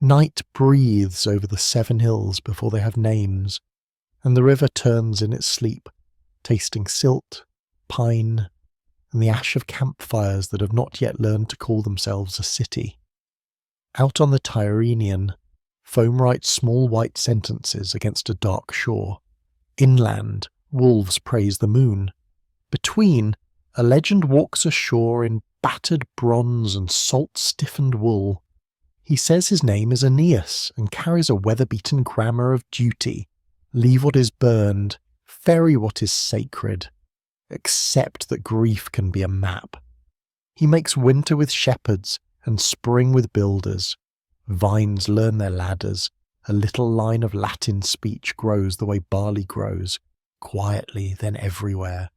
Night breathes over the 7 hills before they have names, and the river turns in its sleep, tasting silt, pine, and the ash of campfires that have not yet learned to call themselves a city. Out on the Tyrrhenian, foam writes small white sentences against a dark shore. Inland, wolves praise the moon. Between, a legend walks ashore in battered bronze and salt-stiffened wool. He says his name is Aeneas and carries a weather-beaten grammar of duty. Leave what is burned, ferry what is sacred. Accept that grief can be a map. He makes winter with shepherds and spring with builders. Vines learn their ladders. A little line of Latin speech grows the way barley grows, quietly then everywhere.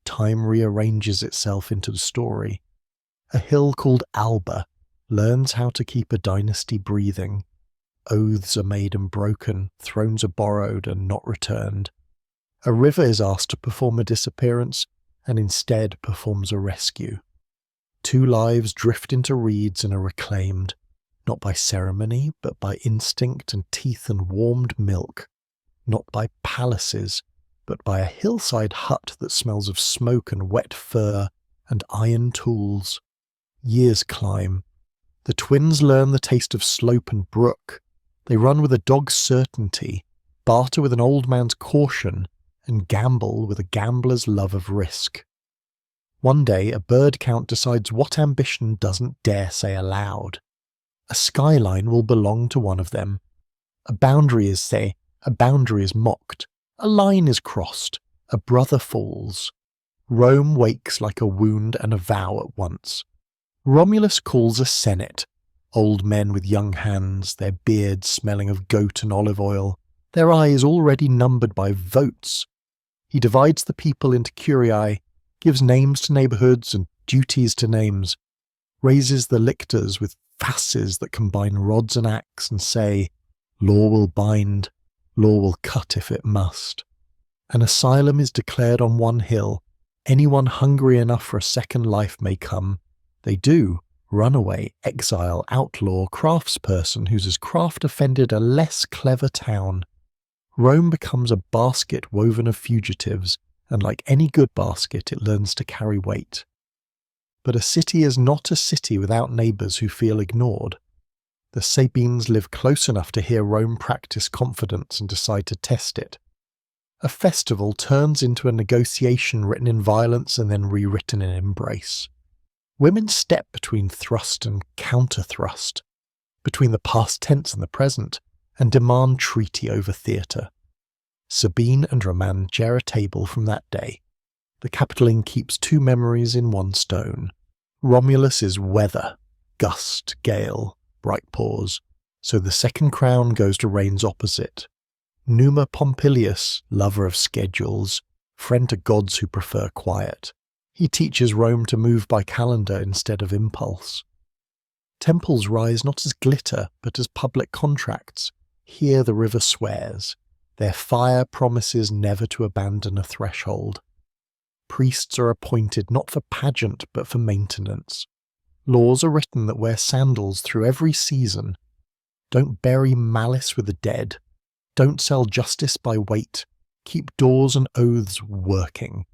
Time rearranges itself into the story. A hill called Alba learns how to keep a dynasty breathing. Oaths are made and broken, thrones are borrowed and not returned. A river is asked to perform a disappearance, and instead performs a rescue. 2 lives drift into reeds and are reclaimed, not by ceremony, but by instinct and teeth and warmed milk, not by palaces, but by a hillside hut that smells of smoke and wet fur and iron tools. Years climb. The twins learn the taste of slope and brook. They run with a dog's certainty, barter with an old man's caution, and gamble with a gambler's love of risk. One day, a bird count decides what ambition doesn't dare say aloud. A skyline will belong to one of them. A boundary is mocked. A line is crossed. A brother falls. Rome wakes like a wound and a vow at once. Romulus calls a senate. Old men with young hands, their beards smelling of goat and olive oil, their eyes already numbered by votes. He divides the people into curiae, gives names to neighbourhoods and duties to names, raises the lictors with fasces that combine rods and axe and say, law will bind, law will cut if it must. An asylum is declared on one hill. Anyone hungry enough for a second life may come. They do. Runaway, exile, outlaw, craftsperson whose craft offended a less clever town. Rome becomes a basket woven of fugitives, and like any good basket it learns to carry weight. But a city is not a city without neighbours who feel ignored. The Sabines live close enough to hear Rome practice confidence and decide to test it. A festival turns into a negotiation written in violence and then rewritten in embrace. Women step between thrust and counter-thrust, between the past tense and the present, and demand treaty over theatre. Sabine and Roman share a table from that day. The Capitoline keeps 2 memories in one stone. Romulus is weather, gust, gale, bright pause, so the second crown goes to reigns opposite. Numa Pompilius, lover of schedules, friend to gods who prefer quiet. He teaches Rome to move by calendar instead of impulse. Temples rise not as glitter, but as public contracts. Here the river swears. Their fire promises never to abandon a threshold. Priests are appointed not for pageant, but for maintenance. Laws are written that wear sandals through every season. Don't bury malice with the dead. Don't sell justice by weight. Keep doors and oaths working.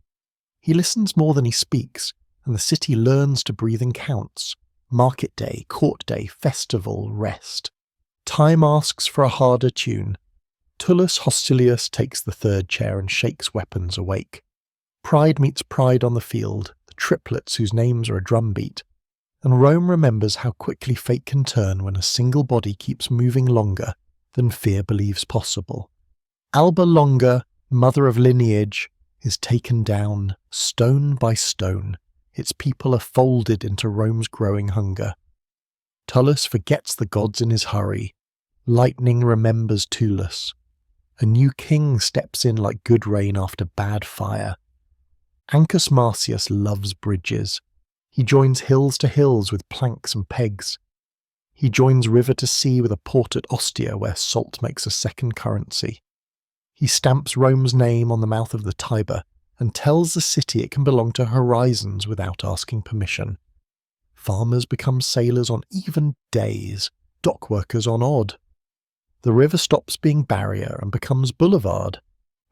He listens more than he speaks, and the city learns to breathe in counts. Market day, court day, festival, rest. Time asks for a harder tune. Tullus Hostilius takes the 3rd chair and shakes weapons awake. Pride meets pride on the field, the triplets whose names are a drumbeat, and Rome remembers how quickly fate can turn when a single body keeps moving longer than fear believes possible. Alba Longa, mother of lineage, is taken down, stone by stone. Its people are folded into Rome's growing hunger. Tullus forgets the gods in his hurry. Lightning remembers Tullus. A new king steps in like good rain after bad fire. Ancus Marcius loves bridges. He joins hills to hills with planks and pegs. He joins river to sea with a port at Ostia where salt makes a second currency. He stamps Rome's name on the mouth of the Tiber and tells the city it can belong to horizons without asking permission. Farmers become sailors on even days. dockworkers on odd. The river stops being barrier and becomes boulevard.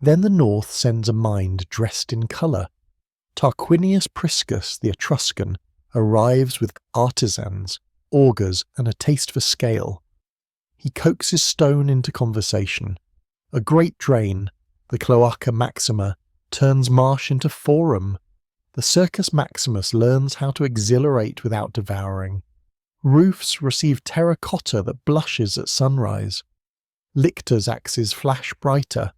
Then the north sends a mind dressed in colour. Tarquinius Priscus, the Etruscan, arrives with artisans, augurs, and a taste for scale. He coaxes stone into conversation. A great drain, the Cloaca Maxima, turns marsh into forum. The Circus Maximus learns how to exhilarate without devouring. Roofs receive terracotta that blushes at sunrise. Lictors' axes flash brighter.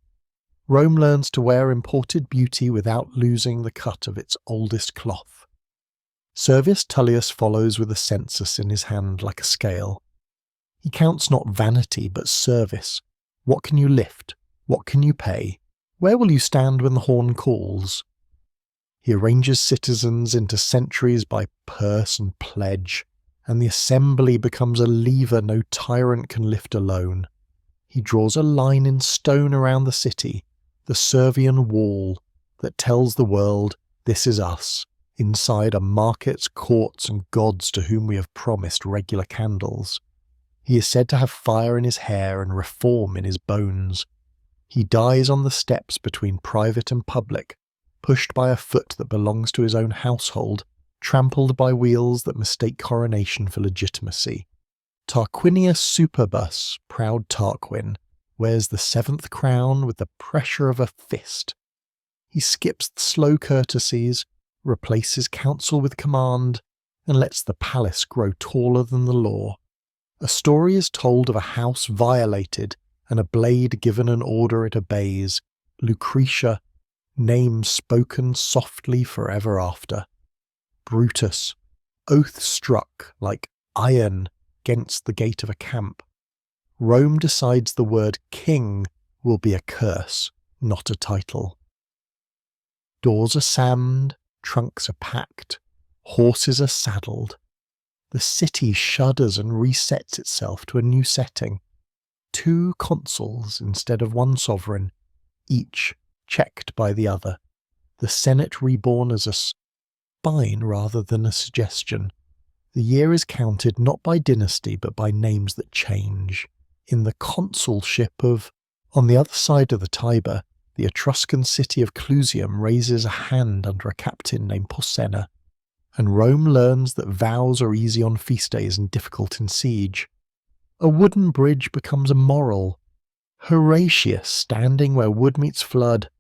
Rome learns to wear imported beauty without losing the cut of its oldest cloth. Servius Tullius follows with a census in his hand like a scale. He counts not vanity but service. What can you lift? What can you pay? Where will you stand when the horn calls? He arranges citizens into centuries by purse and pledge, and the assembly becomes a lever no tyrant can lift alone. He draws a line in stone around the city, the Servian wall, that tells the world, this is us. Inside are markets, courts, and gods to whom we have promised regular candles. He is said to have fire in his hair and reform in his bones. He dies on the steps between private and public, pushed by a foot that belongs to his own household, trampled by wheels that mistake coronation for legitimacy. Tarquinius Superbus, proud Tarquin, wears the seventh crown with the pressure of a fist. He skips the slow courtesies, replaces counsel with command, and lets the palace grow taller than the law. A story is told of a house violated and a blade given an order it obeys. Lucretia, name spoken softly forever after. Brutus, oath struck like iron against the gate of a camp. Rome decides the word king will be a curse, not a title. Doors are slammed, trunks are packed, horses are saddled. The city shudders and resets itself to a new setting. 2 consuls instead of 1 sovereign, each checked by the other. The Senate reborn as a spine rather than a suggestion. The year is counted not by dynasty but by names that change. In the consulship of, on the other side of the Tiber, the Etruscan city of Clusium raises a hand under a captain named Porsenna, and Rome learns that vows are easy on feast days and difficult in siege. A wooden bridge becomes a moral. Horatius standing where wood meets flood,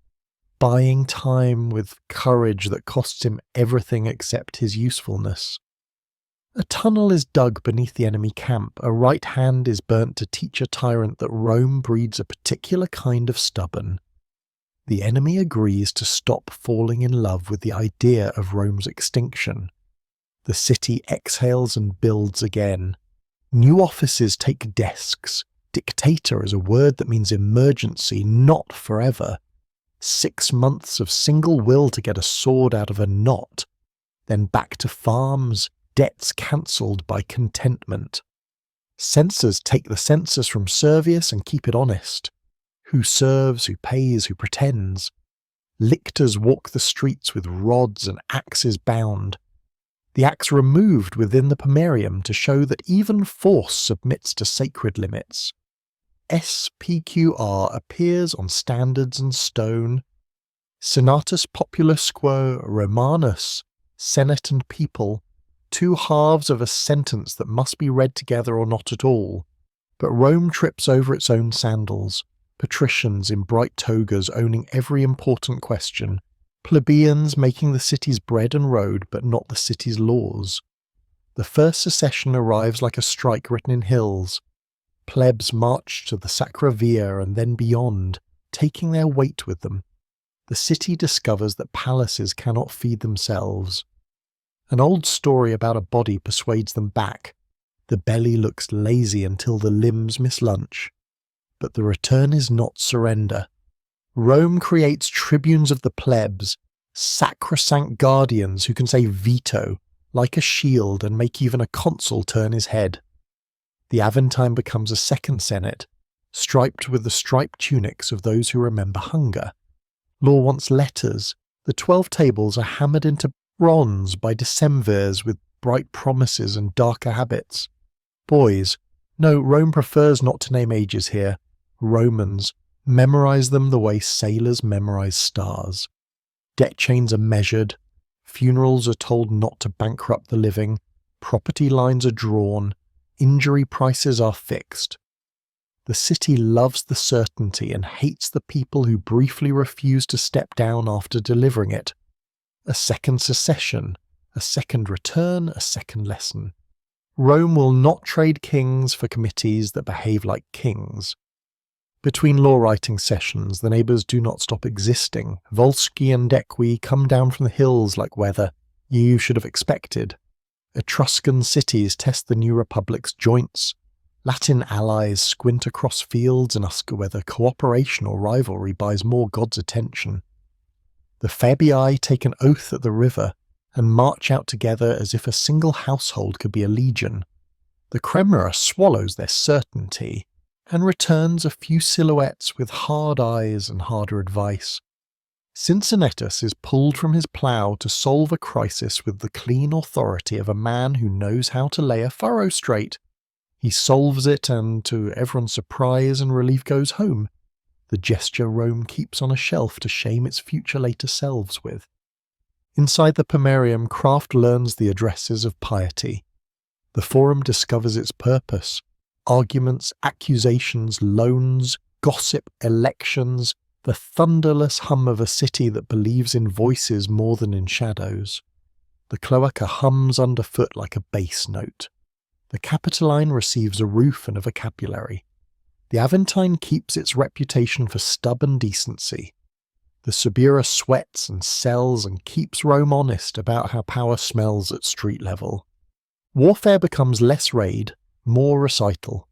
buying time with courage that costs him everything except his usefulness. A tunnel is dug beneath the enemy camp, a right hand is burnt to teach a tyrant that Rome breeds a particular kind of stubborn. The enemy agrees to stop falling in love with the idea of Rome's extinction. The city exhales and builds again. New offices take desks. Dictator is a word that means emergency, not forever. 6 months of single will to get a sword out of a knot. Then back to farms, debts cancelled by contentment. Censors take the census from Servius and keep it honest. Who serves, who pays, who pretends. Lictors walk the streets with rods and axes bound. The axe removed within the pomerium to show that even force submits to sacred limits. SPQR appears on standards and stone. Senatus Populusque Romanus, Senate and people, 2 halves of a sentence that must be read together or not at all. But Rome trips over its own sandals. Patricians in bright togas owning every important question, plebeians making the city's bread and road but not the city's laws. The first secession arrives like a strike written in hills. Plebs march to the Sacra Via and then beyond, taking their weight with them. The city discovers that palaces cannot feed themselves. An old story about a body persuades them back. The belly looks lazy until the limbs miss lunch. But the return is not surrender. Rome creates tribunes of the plebs, sacrosanct guardians who can say veto, like a shield, and make even a consul turn his head. The Aventine becomes a second senate, striped with the striped tunics of those who remember hunger. Law wants letters. The 12 tables are hammered into bronze by decemvirs with bright promises and darker habits. Boys, No, Rome prefers not to name ages here. Romans memorize them the way sailors memorize stars. Debt chains are measured, funerals are told not to bankrupt the living, property lines are drawn, injury prices are fixed. The city loves the certainty and hates the people who briefly refuse to step down after delivering it. A second secession, a second return, a second lesson. Rome will not trade kings for committees that behave like kings. Between law-writing sessions, the neighbours do not stop existing. Volsci and Equi come down from the hills like weather you should have expected. Etruscan cities test the new republic's joints. Latin allies squint across fields and ask whether cooperation or rivalry buys more God's attention. The Fabii take an oath at the river and march out together as if a single household could be a legion. The Cremera swallows their certainty and returns a few silhouettes with hard eyes and harder advice. Cincinnatus is pulled from his plough to solve a crisis with the clean authority of a man who knows how to lay a furrow straight. He solves it and, to everyone's surprise and relief, goes home. The gesture Rome keeps on a shelf to shame its future later selves with. Inside the Pomerium, craft learns the addresses of piety. The Forum discovers its purpose. Arguments, accusations, loans, gossip, elections, the thunderless hum of a city that believes in voices more than in shadows. The Cloaca hums underfoot like a bass note. The Capitoline receives a roof and a vocabulary. The Aventine keeps its reputation for stubborn decency. The Subura sweats and sells and keeps Rome honest about how power smells at street level. Warfare becomes less raid, more recital.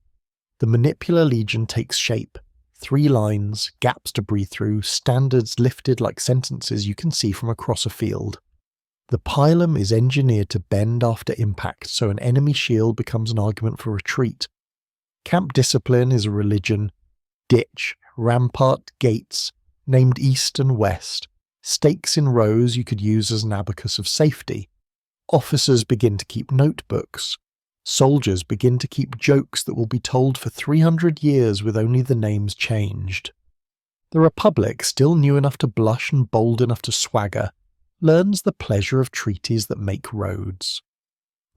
The Manipular Legion takes shape. 3 lines, gaps to breathe through, standards lifted like sentences you can see from across a field. The Pilum is engineered to bend after impact, so an enemy shield becomes an argument for retreat. Camp discipline is a religion. Ditch, rampart, gates, named east and west, stakes in rows you could use as an abacus of safety. Officers begin to keep notebooks. Soldiers begin to keep jokes that will be told for 300 years with only the names changed. The Republic, still new enough to blush and bold enough to swagger, learns the pleasure of treaties that make roads.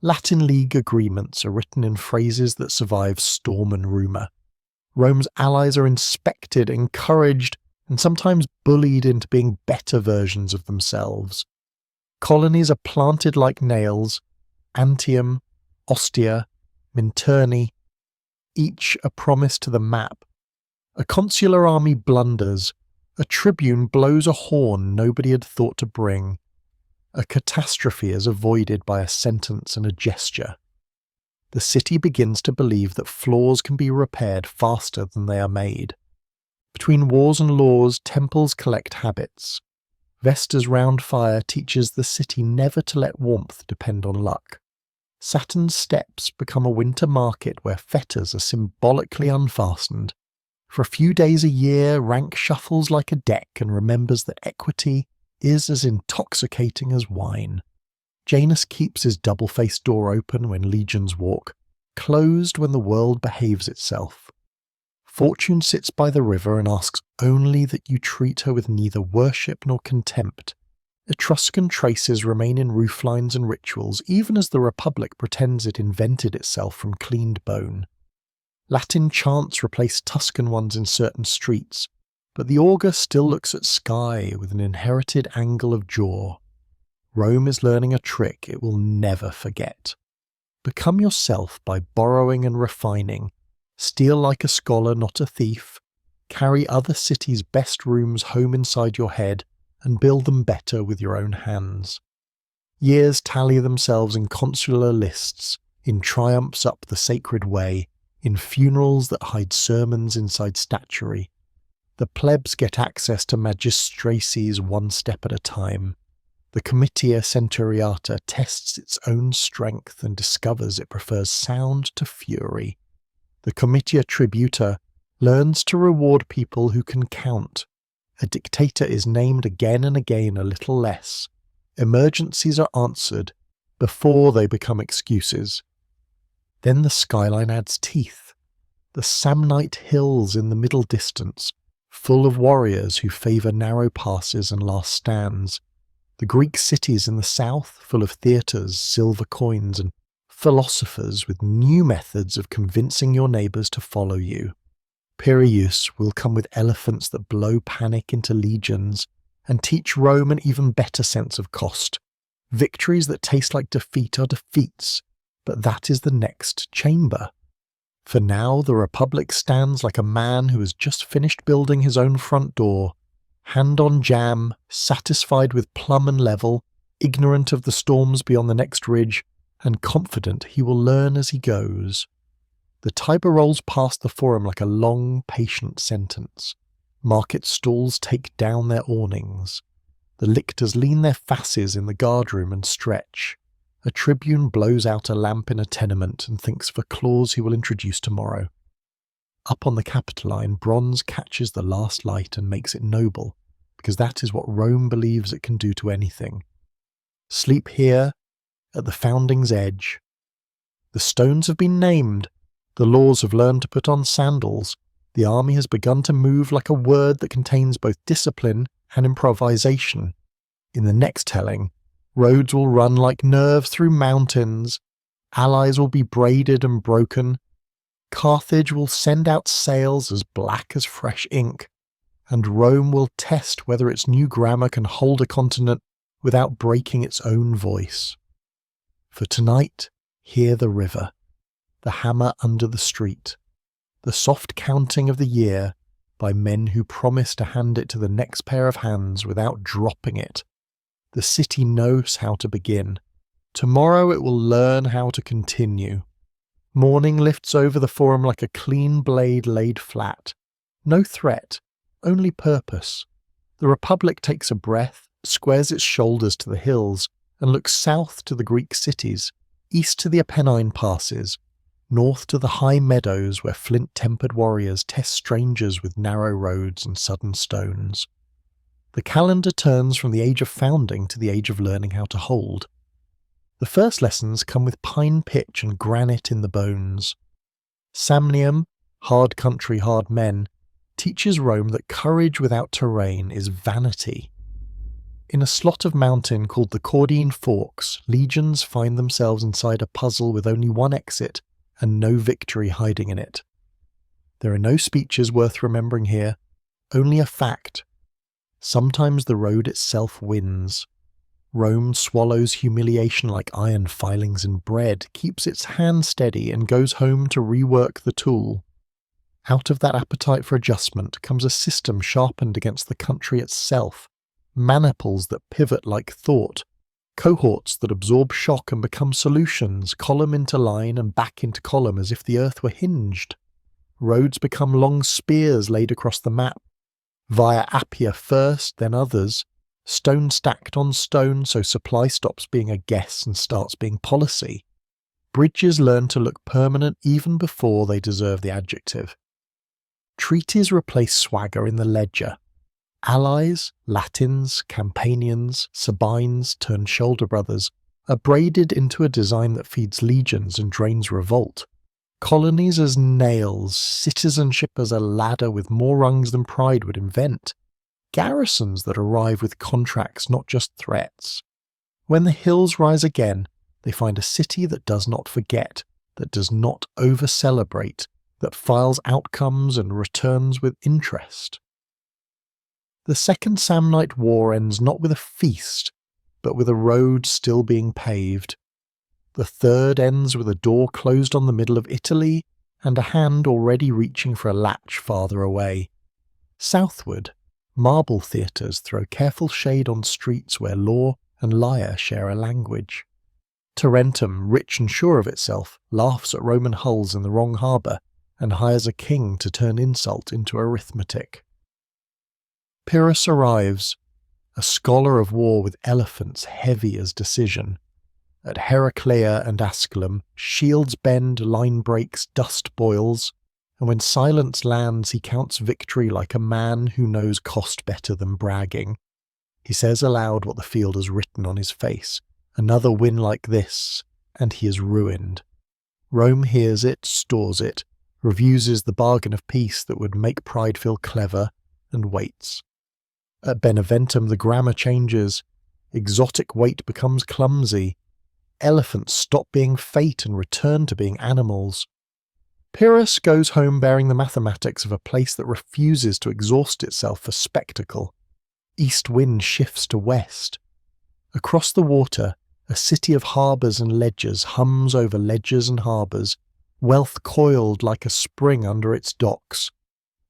Latin League agreements are written in phrases that survive storm and rumour. Rome's allies are inspected, encouraged, and sometimes bullied into being better versions of themselves. Colonies are planted like nails, Antium, Ostia, Minturni, each a promise to the map. A consular army blunders, a tribune blows a horn nobody had thought to bring. A catastrophe is avoided by a sentence and a gesture. The city begins to believe that flaws can be repaired faster than they are made. Between wars and laws, temples collect habits. Vesta's round fire teaches the city never to let warmth depend on luck. Saturn's steps become a winter market where fetters are symbolically unfastened. For a few days a year, rank shuffles like a deck and remembers that equity is as intoxicating as wine. Janus keeps his double-faced door open when legions walk, closed when the world behaves itself. Fortune sits by the river and asks only that you treat her with neither worship nor contempt. Etruscan traces remain in rooflines and rituals, even as the Republic pretends it invented itself from cleaned bone. Latin chants replace Tuscan ones in certain streets, but the augur still looks at sky with an inherited angle of jaw. Rome is learning a trick it will never forget. Become yourself by borrowing and refining. Steal like a scholar, not a thief. Carry other cities' best rooms home inside your head and build them better with your own hands. Years tally themselves in consular lists, in triumphs up the sacred way, in funerals that hide sermons inside statuary. The plebs get access to magistracies one step at a time. The Comitia Centuriata tests its own strength and discovers it prefers sound to fury. The Comitia Tributa learns to reward people who can count. A dictator is named again and again a little less. Emergencies are answered before they become excuses. Then the skyline adds teeth. The Samnite hills in the middle distance, full of warriors who favour narrow passes and last stands. The Greek cities in the south, full of theatres, silver coins, and philosophers with new methods of convincing your neighbours to follow you. Piraeus will come with elephants that blow panic into legions and teach Rome an even better sense of cost. Victories that taste like defeat are defeats, but that is the next chamber. For now, the Republic stands like a man who has just finished building his own front door, hand on jam, satisfied with plumb and level, ignorant of the storms beyond the next ridge, and confident he will learn as he goes. The Tiber rolls past the forum like a long, patient sentence. Market stalls take down their awnings. The lictors lean their fasces in the guardroom and stretch. A tribune blows out a lamp in a tenement and thinks of a clause he will introduce tomorrow. Up on the Capitoline, bronze catches the last light and makes it noble, because that is what Rome believes it can do to anything. Sleep here, at the founding's edge. The stones have been named. The laws have learned to put on sandals. The army has begun to move like a word that contains both discipline and improvisation. In the next telling, roads will run like nerves through mountains. Allies will be braided and broken. Carthage will send out sails as black as fresh ink. And Rome will test whether its new grammar can hold a continent without breaking its own voice. For tonight, hear the river, the hammer under the street, the soft counting of the year by men who promise to hand it to the next pair of hands without dropping it. The city knows how to begin. Tomorrow it will learn how to continue. Morning lifts over the forum like a clean blade laid flat. No threat, only purpose. The Republic takes a breath, squares its shoulders to the hills, and looks south to the Greek cities, east to the Apennine passes, north to the high meadows where flint-tempered warriors test strangers with narrow roads and sudden stones. The calendar turns from the age of founding to the age of learning how to hold. The first lessons come with pine pitch and granite in the bones. Samnium, hard country, hard men, teaches Rome that courage without terrain is vanity. In a slot of mountain called the Caudine Forks, legions find themselves inside a puzzle with only one exit and no victory hiding in it. There are no speeches worth remembering here, only a fact. Sometimes the road itself wins. Rome swallows humiliation like iron filings in bread, keeps its hand steady and goes home to rework the tool. Out of that appetite for adjustment comes a system sharpened against the country itself, maniples that pivot like thought, cohorts that absorb shock and become solutions, column into line and back into column as if the earth were hinged. Roads become long spears laid across the map, via Appia first, then others, stone stacked on stone so supply stops being a guess and starts being policy. Bridges learn to look permanent even before they deserve the adjective. Treaties replace swagger in the ledger. Allies, Latins, Campanians, Sabines turned shoulder brothers, are braided into a design that feeds legions and drains revolt. Colonies as nails, citizenship as a ladder with more rungs than pride would invent. Garrisons that arrive with contracts, not just threats. When the hills rise again, they find a city that does not forget, that does not over-celebrate, that files outcomes and returns with interest. The Second Samnite War ends not with a feast, but with a road still being paved. The third ends with a door closed on the middle of Italy and a hand already reaching for a latch farther away. Southward, marble theatres throw careful shade on streets where law and lyre share a language. Tarentum, rich and sure of itself, laughs at Roman hulls in the wrong harbour and hires a king to turn insult into arithmetic. Pyrrhus arrives, a scholar of war with elephants heavy as decision. At Heraclea and Asculum, shields bend, line breaks, dust boils, and when silence lands he counts victory like a man who knows cost better than bragging. He says aloud what the field has written on his face, another win like this, and he is ruined. Rome hears it, stores it, refuses the bargain of peace that would make pride feel clever, and waits. At Beneventum the grammar changes, exotic weight becomes clumsy, elephants stop being fate and return to being animals. Pyrrhus goes home bearing the mathematics of a place that refuses to exhaust itself for spectacle. East wind shifts to west. Across the water, a city of harbours and ledgers hums over ledgers and harbours, wealth coiled like a spring under its docks.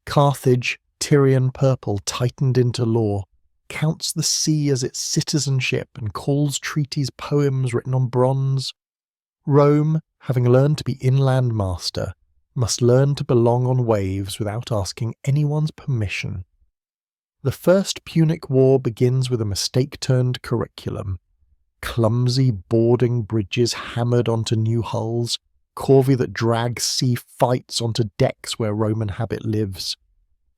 Carthage, Tyrian purple tightened into law, counts the sea as its citizenship and calls treaties poems written on bronze. Rome, having learned to be inland master, must learn to belong on waves without asking anyone's permission. The First Punic War begins with a mistake-turned curriculum. Clumsy boarding bridges hammered onto new hulls, corvée that drags sea fights onto decks where Roman habit lives.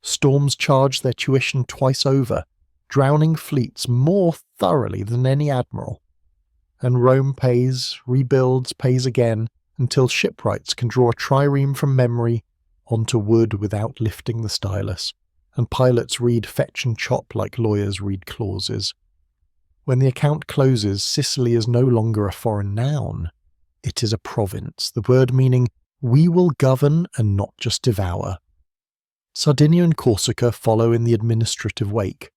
Storms charge their tuition twice over, drowning fleets more thoroughly than any admiral. And Rome pays, rebuilds, pays again, until shipwrights can draw a trireme from memory onto wood without lifting the stylus, and pilots read fetch and chop like lawyers read clauses. When the account closes, Sicily is no longer a foreign noun. It is a province, the word meaning, we will govern and not just devour. Sardinia and Corsica follow in the administrative wake.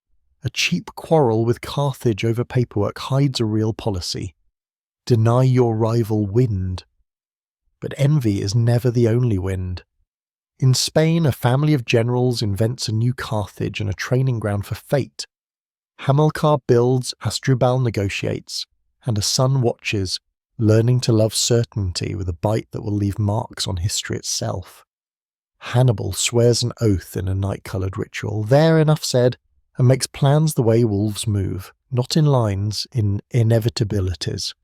A cheap quarrel with Carthage over paperwork hides a real policy. Deny your rival wind. But envy is never the only wind. In Spain, a family of generals invents a new Carthage and a training ground for fate. Hamilcar builds, Hasdrubal negotiates, and a son watches, learning to love certainty with a bite that will leave marks on history itself. Hannibal swears an oath in a night-coloured ritual. There, enough said, and makes plans the way wolves move, not in lines, in inevitabilities.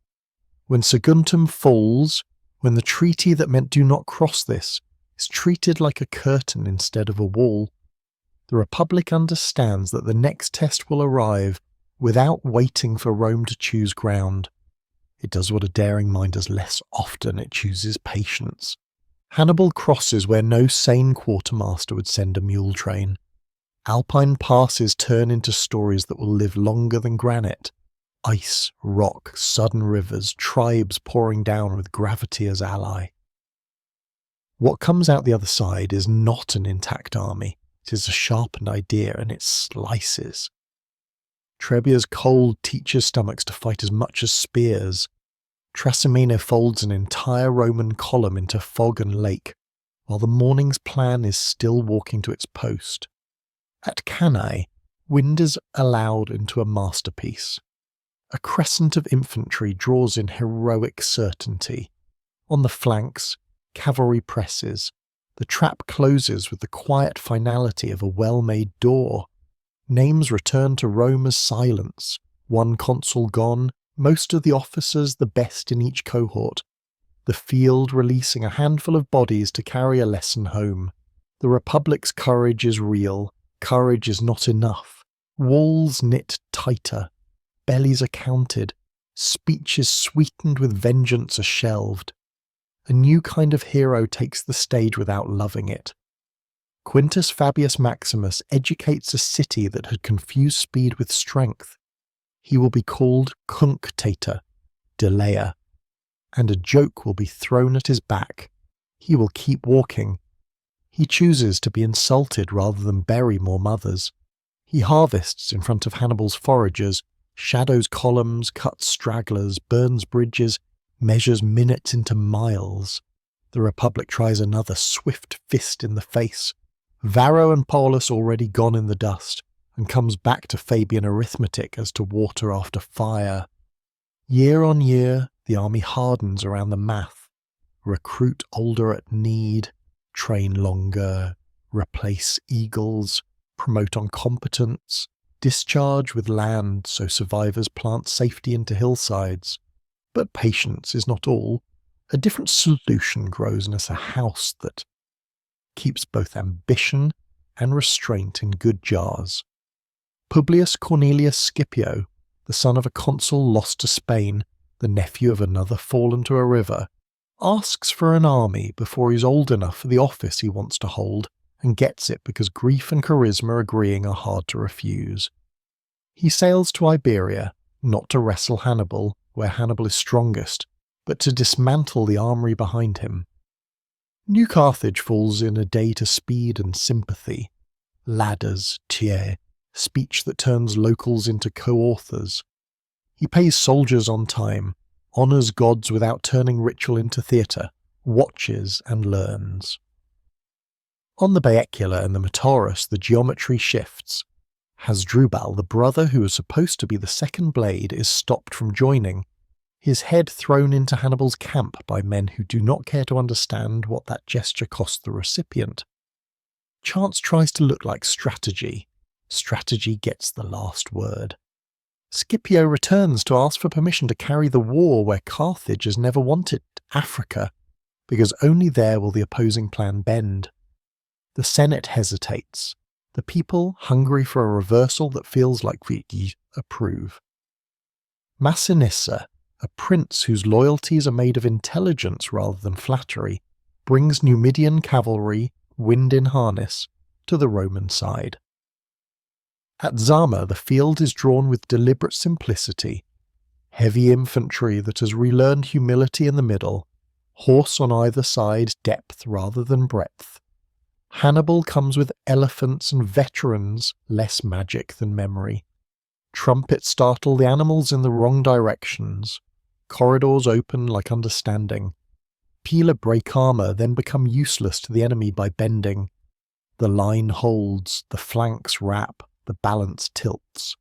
When Saguntum falls, when the treaty that meant do not cross this is treated like a curtain instead of a wall, the Republic understands that the next test will arrive without waiting for Rome to choose ground. It does what a daring mind does less often, it chooses patience. Hannibal crosses where no sane quartermaster would send a mule train. Alpine passes turn into stories that will live longer than granite. Ice, rock, sudden rivers, tribes pouring down with gravity as ally. What comes out the other side is not an intact army. It is a sharpened idea, and it slices. Trebbia's cold teaches stomachs to fight as much as spears. Trasimene folds an entire Roman column into fog and lake, while the morning's plan is still walking to its post. At Cannae, wind is allowed into a masterpiece. A crescent of infantry draws in heroic certainty. On the flanks, cavalry presses. The trap closes with the quiet finality of a well-made door. Names return to Rome as silence. One consul gone, most of the officers the best in each cohort. The field releasing a handful of bodies to carry a lesson home. The Republic's courage is real. Courage is not enough. Walls knit tighter. Bellies are counted. Speeches sweetened with vengeance are shelved. A new kind of hero takes the stage without loving it. Quintus Fabius Maximus educates a city that had confused speed with strength. He will be called Cunctator, delayer, and a joke will be thrown at his back. He will keep walking. He chooses to be insulted rather than bury more mothers. He harvests in front of Hannibal's foragers, shadows columns, cuts stragglers, burns bridges, measures minutes into miles. The Republic tries another swift fist in the face. Varro and Paulus already gone in the dust, and comes back to Fabian arithmetic as to water after fire. Year on year, the army hardens around the math. Recruit older at need, train longer, replace eagles, promote on competence, discharge with land so survivors plant safety into hillsides. But patience is not all. A different solution grows in us, a house that keeps both ambition and restraint in good jars. Publius Cornelius Scipio, the son of a consul lost to Spain, the nephew of another fallen to a river, asks for an army before he's old enough for the office he wants to hold, and gets it because grief and charisma agreeing are hard to refuse. He sails to Iberia, not to wrestle Hannibal, where Hannibal is strongest, but to dismantle the armory behind him. New Carthage falls in a day to speed and sympathy. Ladders, tiers, speech that turns locals into co-authors. He pays soldiers on time, honours gods without turning ritual into theatre, watches and learns. On the Baecula and the Metaurus, the geometry shifts. Hasdrubal, the brother who was supposed to be the second blade, is stopped from joining, his head thrown into Hannibal's camp by men who do not care to understand what that gesture cost the recipient. Chance tries to look like strategy. Strategy gets the last word. Scipio returns to ask for permission to carry the war where Carthage has never wanted, Africa, because only there will the opposing plan bend. The Senate hesitates. The people, hungry for a reversal that feels like we approve. Massinissa, a prince whose loyalties are made of intelligence rather than flattery, brings Numidian cavalry, wind in harness, to the Roman side. At Zama, the field is drawn with deliberate simplicity. Heavy infantry that has relearned humility in the middle, horse on either side, depth rather than breadth. Hannibal comes with elephants and veterans, less magic than memory. Trumpets startle the animals in the wrong directions. Corridors open like understanding. Pila break armour, then become useless to the enemy by bending. The line holds, the flanks wrap, the balance tilts.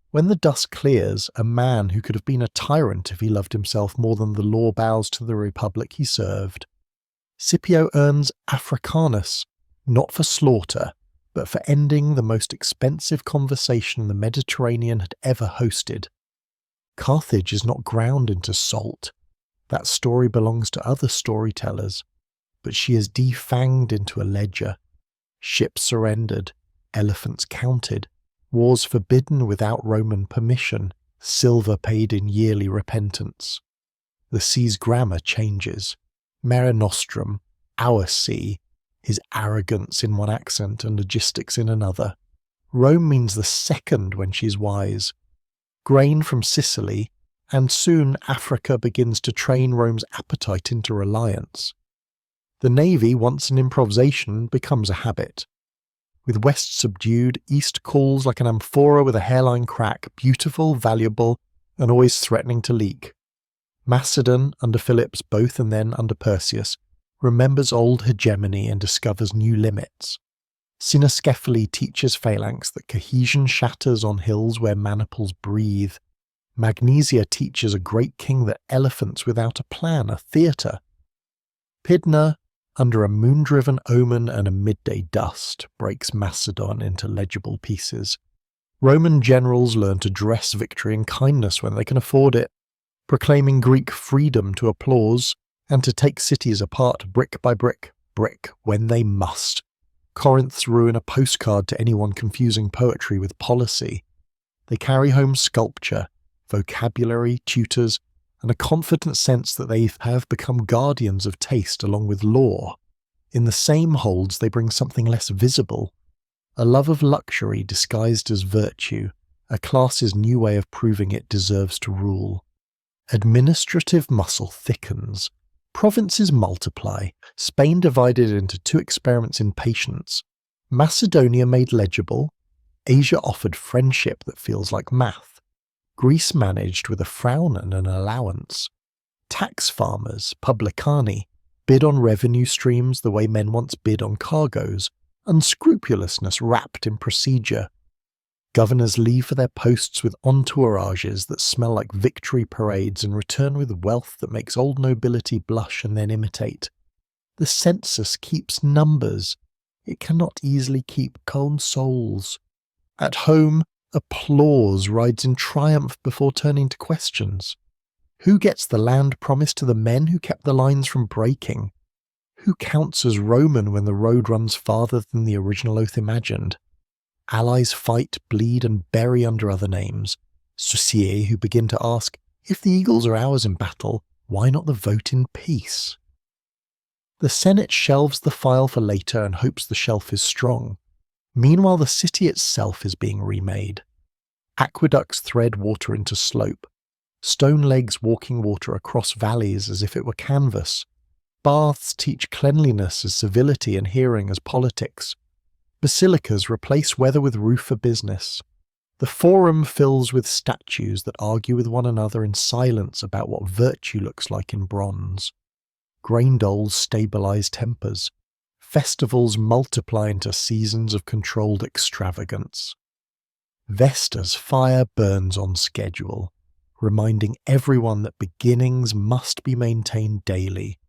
When the dust clears, a man who could have been a tyrant if he loved himself more than the law bows to the republic he served. Scipio earns Africanus, not for slaughter, but for ending the most expensive conversation the Mediterranean had ever hosted. Carthage is not ground into salt. That story belongs to other storytellers, but she is defanged into a ledger. Ships surrendered, elephants counted, wars forbidden without Roman permission, silver paid in yearly repentance. The sea's grammar changes. Mare Nostrum, our sea, is arrogance in one accent and logistics in another. Rome means the second when she's wise. Grain from Sicily, and soon Africa begins to train Rome's appetite into reliance. The navy, once an improvisation, becomes a habit. With west subdued, east calls like an amphora with a hairline crack, beautiful, valuable, and always threatening to leak. Macedon, under Philip's both and then under Perseus, remembers old hegemony and discovers new limits. Cynoscephali teaches Phalanx that cohesion shatters on hills where maniples breathe. Magnesia teaches a great king that elephants without a plan are theatre. Pydna, under a moon-driven omen and a midday dust, breaks Macedon into legible pieces. Roman generals learn to dress victory in kindness when they can afford it, proclaiming Greek freedom to applause, and to take cities apart brick by brick, brick when they must. Corinth's ruin a postcard to anyone confusing poetry with policy. They carry home sculpture, vocabulary, tutors, and a confident sense that they have become guardians of taste along with law. In the same holds they bring something less visible, a love of luxury disguised as virtue, a class's new way of proving it deserves to rule. Administrative muscle thickens. Provinces multiply. Spain divided into two experiments in patience. Macedonia made legible. Asia offered friendship that feels like math. Greece managed with a frown and an allowance. Tax farmers, publicani, bid on revenue streams the way men once bid on cargoes, unscrupulousness wrapped in procedure. Governors leave for their posts with entourages that smell like victory parades and return with wealth that makes old nobility blush and then imitate. The census keeps numbers. It cannot easily keep cold souls. At home, applause rides in triumph before turning to questions. Who gets the land promised to the men who kept the lines from breaking? Who counts as Roman when the road runs farther than the original oath imagined? Allies fight, bleed, and bury under other names. Sauciers who begin to ask, if the eagles are ours in battle, Why not the vote in peace? The Senate shelves the file for later and hopes the shelf is strong. Meanwhile, the city itself is being remade. Aqueducts thread water into slope. Stone legs walking water across valleys as if it were canvas. Baths teach cleanliness as civility and hearing as politics. Basilicas replace weather with roof for business. The forum fills with statues that argue with one another in silence about what virtue looks like in bronze. Grain doles stabilize tempers. Festivals multiply into seasons of controlled extravagance. Vesta's fire burns on schedule, reminding everyone that beginnings must be maintained daily.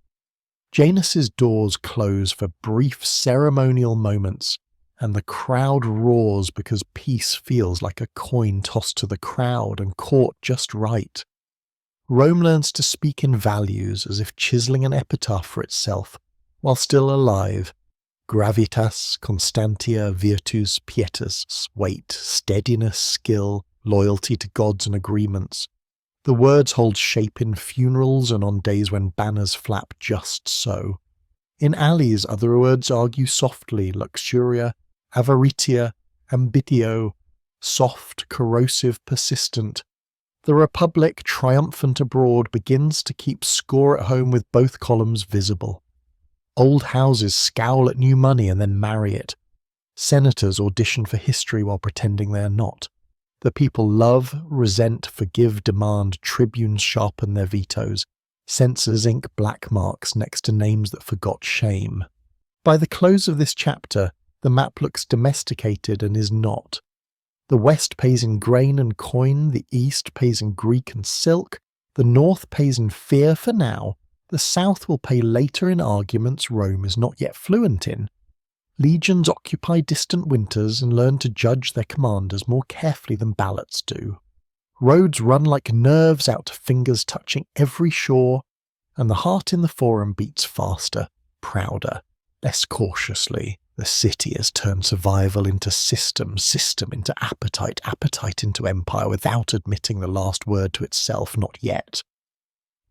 Janus's doors close for brief ceremonial moments, and the crowd roars because peace feels like a coin tossed to the crowd and caught just right. Rome learns to speak in values as if chiseling an epitaph for itself, while still alive. Gravitas, constantia, virtus, pietas, weight, steadiness, skill, loyalty to gods and agreements. The words hold shape in funerals and on days when banners flap just so. In alleys, other words argue softly, luxuria, avaritia, ambitio, soft, corrosive, persistent. The Republic, triumphant abroad, begins to keep score at home with both columns visible. Old houses scowl at new money and then marry it. Senators audition for history while pretending they are not. The people love, resent, forgive, demand, tribunes sharpen their vetoes. Censors ink black marks next to names that forgot shame. By the close of this chapter, the map looks domesticated and is not. The West pays in grain and coin, the East pays in Greek and silk, the North pays in fear for now, the South will pay later in arguments Rome is not yet fluent in. Legions occupy distant winters and learn to judge their commanders more carefully than ballots do. Roads run like nerves out to fingers touching every shore, and the heart in the forum beats faster, prouder, less cautiously. The city has turned survival into system, system into appetite, appetite into empire, without admitting the last word to itself, not yet.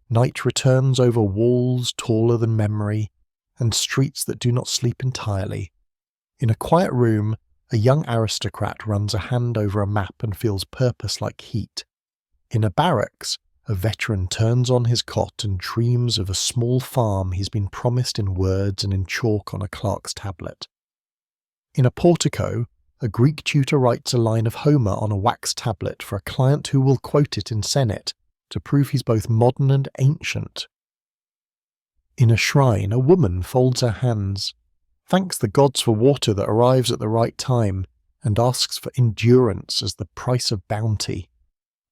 Night returns over walls taller than memory, and streets that do not sleep entirely. In a quiet room, a young aristocrat runs a hand over a map and feels purpose like heat. In a barracks, a veteran turns on his cot and dreams of a small farm he's been promised in words and in chalk on a clerk's tablet. In a portico, a Greek tutor writes a line of Homer on a wax tablet for a client who will quote it in Senate to prove he's both modern and ancient. In a shrine, a woman folds her hands, thanks the gods for water that arrives at the right time, and asks for endurance as the price of bounty.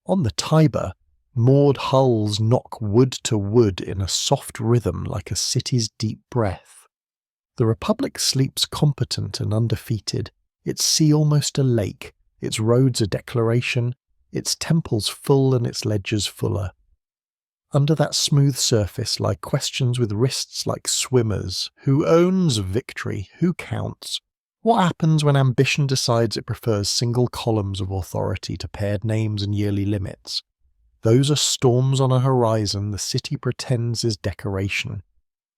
On the Tiber, moored hulls knock wood to wood in a soft rhythm like a city's deep breath. The Republic sleeps competent and undefeated, its sea almost a lake, its roads a declaration, its temples full and its ledgers fuller. Under that smooth surface lie questions with wrists like swimmers. Who owns victory? Who counts? What happens when ambition decides it prefers single columns of authority to paired names and yearly limits? Those are storms on a horizon the city pretends is decoration.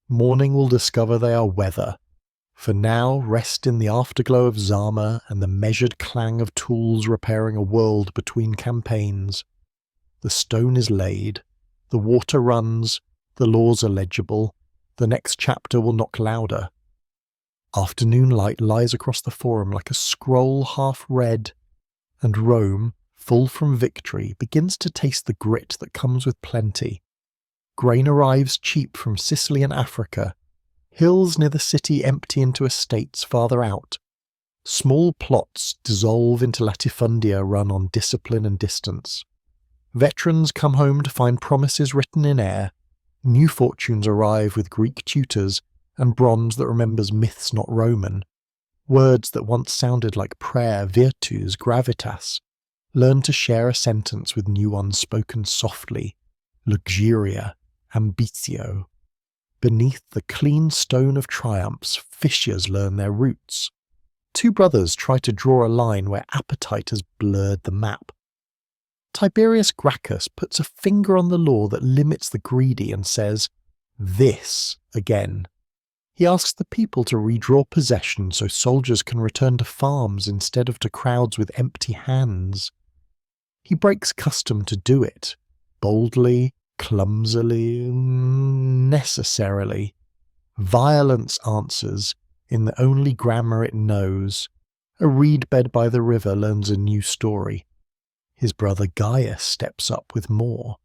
Morning will discover they are weather. For now, rest in the afterglow of Zama and the measured clang of tools repairing a world between campaigns. The stone is laid, the water runs, the laws are legible, the next chapter will knock louder. Afternoon light lies across the forum like a scroll half read, and Rome, full from victory, begins to taste the grit that comes with plenty. Grain arrives cheap from Sicily and Africa. Hills near the city empty into estates farther out. Small plots dissolve into latifundia run on discipline and distance. Veterans come home to find promises written in air. New fortunes arrive with Greek tutors and bronze that remembers myths not Roman. Words that once sounded like prayer, virtus, gravitas, learn to share a sentence with new ones spoken softly. Luxuria, ambitio. Beneath the clean stone of triumphs, fissures learn their roots. Two brothers try to draw a line where appetite has blurred the map. Tiberius Gracchus puts a finger on the law that limits the greedy and says, "This again." He asks the people to redraw possession so soldiers can return to farms instead of to crowds with empty hands. He breaks custom to do it, boldly, clumsily, necessarily. Violence answers in the only grammar it knows. A reed bed by the river learns a new story. His brother Gaius steps up with more.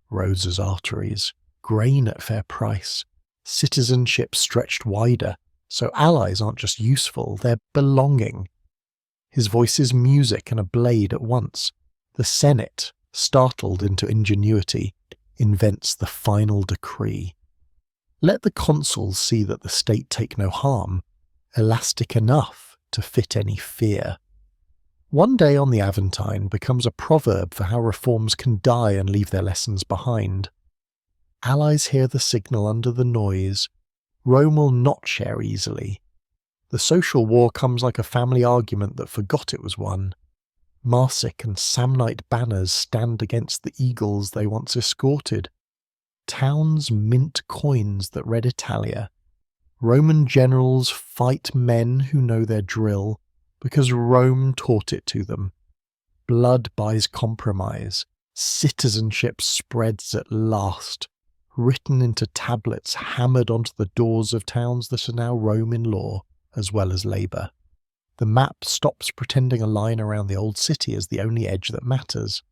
Rosa's arteries, grain at fair price, citizenship stretched wider, so allies aren't just useful, they're belonging. His voice is music and a blade at once. The Senate, startled into ingenuity, invents the final decree. Let the consuls see that the state take no harm, elastic enough to fit any fear. One day on the Aventine becomes a proverb for how reforms can die and leave their lessons behind. Allies hear the signal under the noise. Rome will not share easily. The social war comes like a family argument that forgot it was won. Marsic and Samnite banners stand against the eagles they once escorted. Towns mint coins that read Italia. Roman generals fight men who know their drill, because Rome taught it to them. Blood buys compromise. Citizenship spreads at last, written into tablets hammered onto the doors of towns that are now Roman law as well as labour. The map stops pretending a line around the old city is the only edge that matters.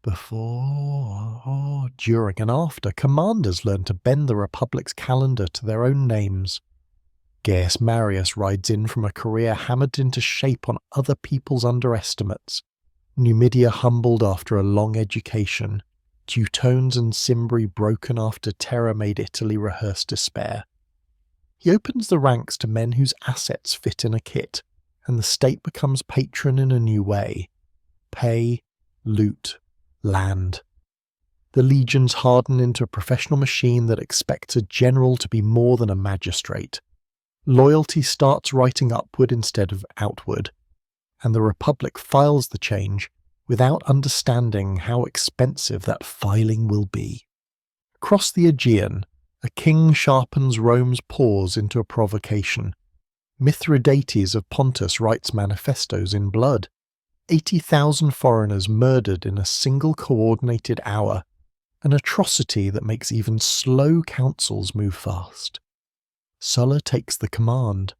Before, during and after, commanders learn to bend the Republic's calendar to their own names. Gaius Marius rides in from a career hammered into shape on other people's underestimates. Numidia humbled after a long education. Teutones and Cimbri broken after terror made Italy rehearse despair. He opens the ranks to men whose assets fit in a kit, and the state becomes patron in a new way. Pay, loot, land. The legions harden into a professional machine that expects a general to be more than a magistrate. Loyalty starts writing upward instead of outward, and the Republic files the change without understanding how expensive that filing will be. Across the Aegean, a king sharpens Rome's paws into a provocation. Mithridates of Pontus writes manifestos in blood. 80,000 foreigners murdered in a single coordinated hour, an atrocity that makes even slow councils move fast. Sulla takes the command.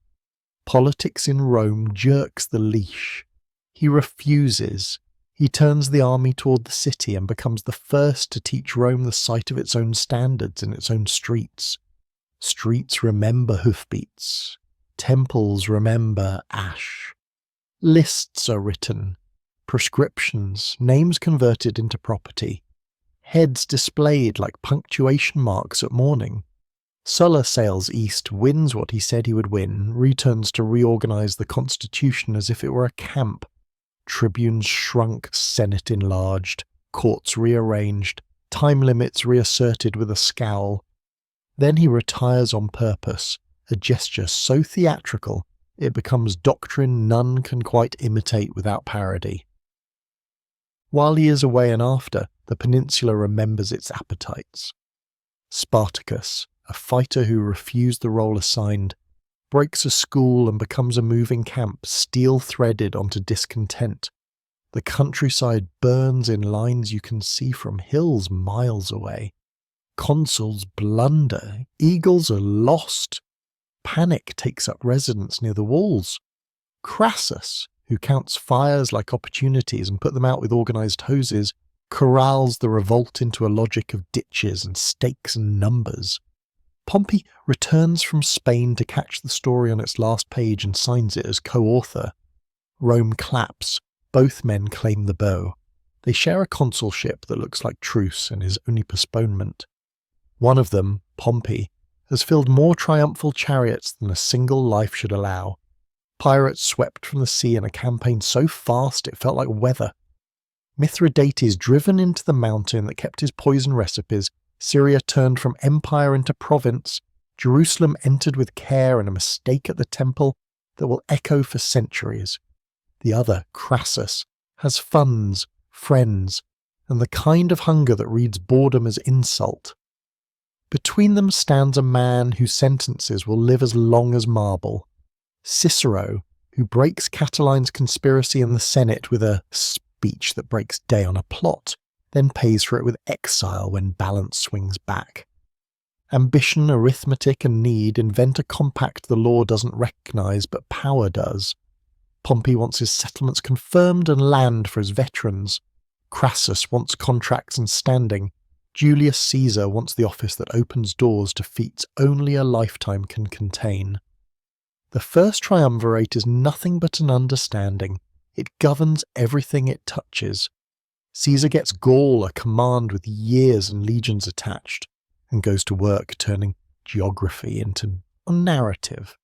Politics in Rome jerks the leash. He refuses. He turns the army toward the city and becomes the first to teach Rome the sight of its own standards in its own streets. Streets remember hoofbeats. Temples remember ash. Lists are written. Prescriptions, names converted into property. Heads displayed like punctuation marks at morning. Sulla sails east, wins what he said he would win, returns to reorganize the constitution as if it were a camp. Tribunes shrunk, Senate enlarged, courts rearranged, time limits reasserted with a scowl. Then he retires on purpose, a gesture so theatrical it becomes doctrine none can quite imitate without parody. While he is away and after, the peninsula remembers its appetites. Spartacus, a fighter who refused the role assigned, breaks a school and becomes a moving camp, steel-threaded onto discontent. The countryside burns in lines you can see from hills miles away. Consuls blunder. Eagles are lost. Panic takes up residence near the walls. Crassus, who counts fires like opportunities and put them out with organised hoses, corrals the revolt into a logic of ditches and stakes and numbers. Pompey returns from Spain to catch the story on its last page and signs it as co-author. Rome claps. Both men claim the bow. They share a consulship that looks like truce and is only postponement. One of them, Pompey, has filled more triumphal chariots than a single life should allow. Pirates swept from the sea in a campaign so fast it felt like weather. Mithridates driven into the mountain that kept his poison recipes, Syria turned from empire into province, Jerusalem entered with care and a mistake at the temple that will echo for centuries. The other, Crassus, has funds, friends, and the kind of hunger that reads boredom as insult. Between them stands a man whose sentences will live as long as marble, Cicero, who breaks Catiline's conspiracy in the Senate with a speech that breaks day on a plot, then pays for it with exile when balance swings back. Ambition, arithmetic, and need invent a compact the law doesn't recognise, but power does. Pompey wants his settlements confirmed and land for his veterans. Crassus wants contracts and standing. Julius Caesar wants the office that opens doors to feats only a lifetime can contain. The first triumvirate is nothing but an understanding. It governs everything it touches. Caesar gets Gaul, a command with years and legions attached, and goes to work turning geography into a narrative.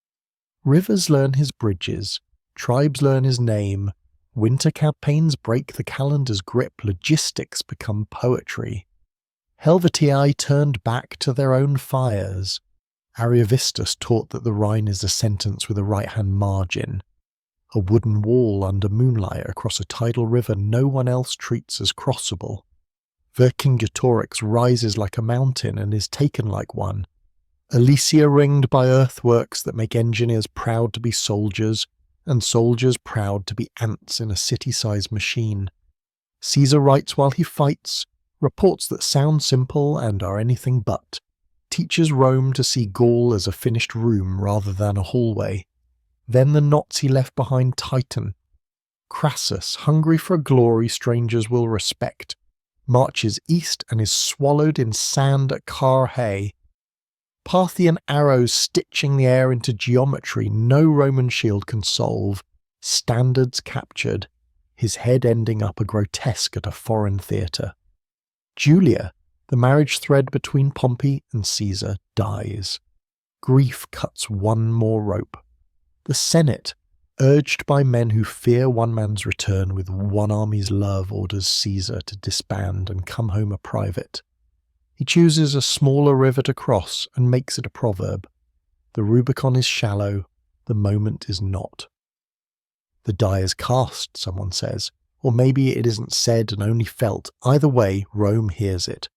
Rivers learn his bridges, tribes learn his name, winter campaigns break the calendar's grip, logistics become poetry. Helvetii turned back to their own fires. Ariovistus taught that the Rhine is a sentence with a right-hand margin. A wooden wall under moonlight across a tidal river no one else treats as crossable. Vercingetorix rises like a mountain and is taken like one. Elysia ringed by earthworks that make engineers proud to be soldiers, and soldiers proud to be ants in a city-sized machine. Caesar writes while he fights, reports that sound simple and are anything but, teaches Rome to see Gaul as a finished room rather than a hallway. Then the knots he left behind tighten. Crassus, hungry for a glory strangers will respect, marches east and is swallowed in sand at Carrhae. Parthian arrows stitching the air into geometry no Roman shield can solve, standards captured, his head ending up a grotesque at a foreign theatre. Julia, the marriage thread between Pompey and Caesar, dies. Grief cuts one more rope. The Senate, urged by men who fear one man's return with one army's love, orders Caesar to disband and come home a private. He chooses a smaller river to cross and makes it a proverb. The Rubicon is shallow, the moment is not. The die is cast, someone says, or maybe it isn't said and only felt. Either way, Rome hears it.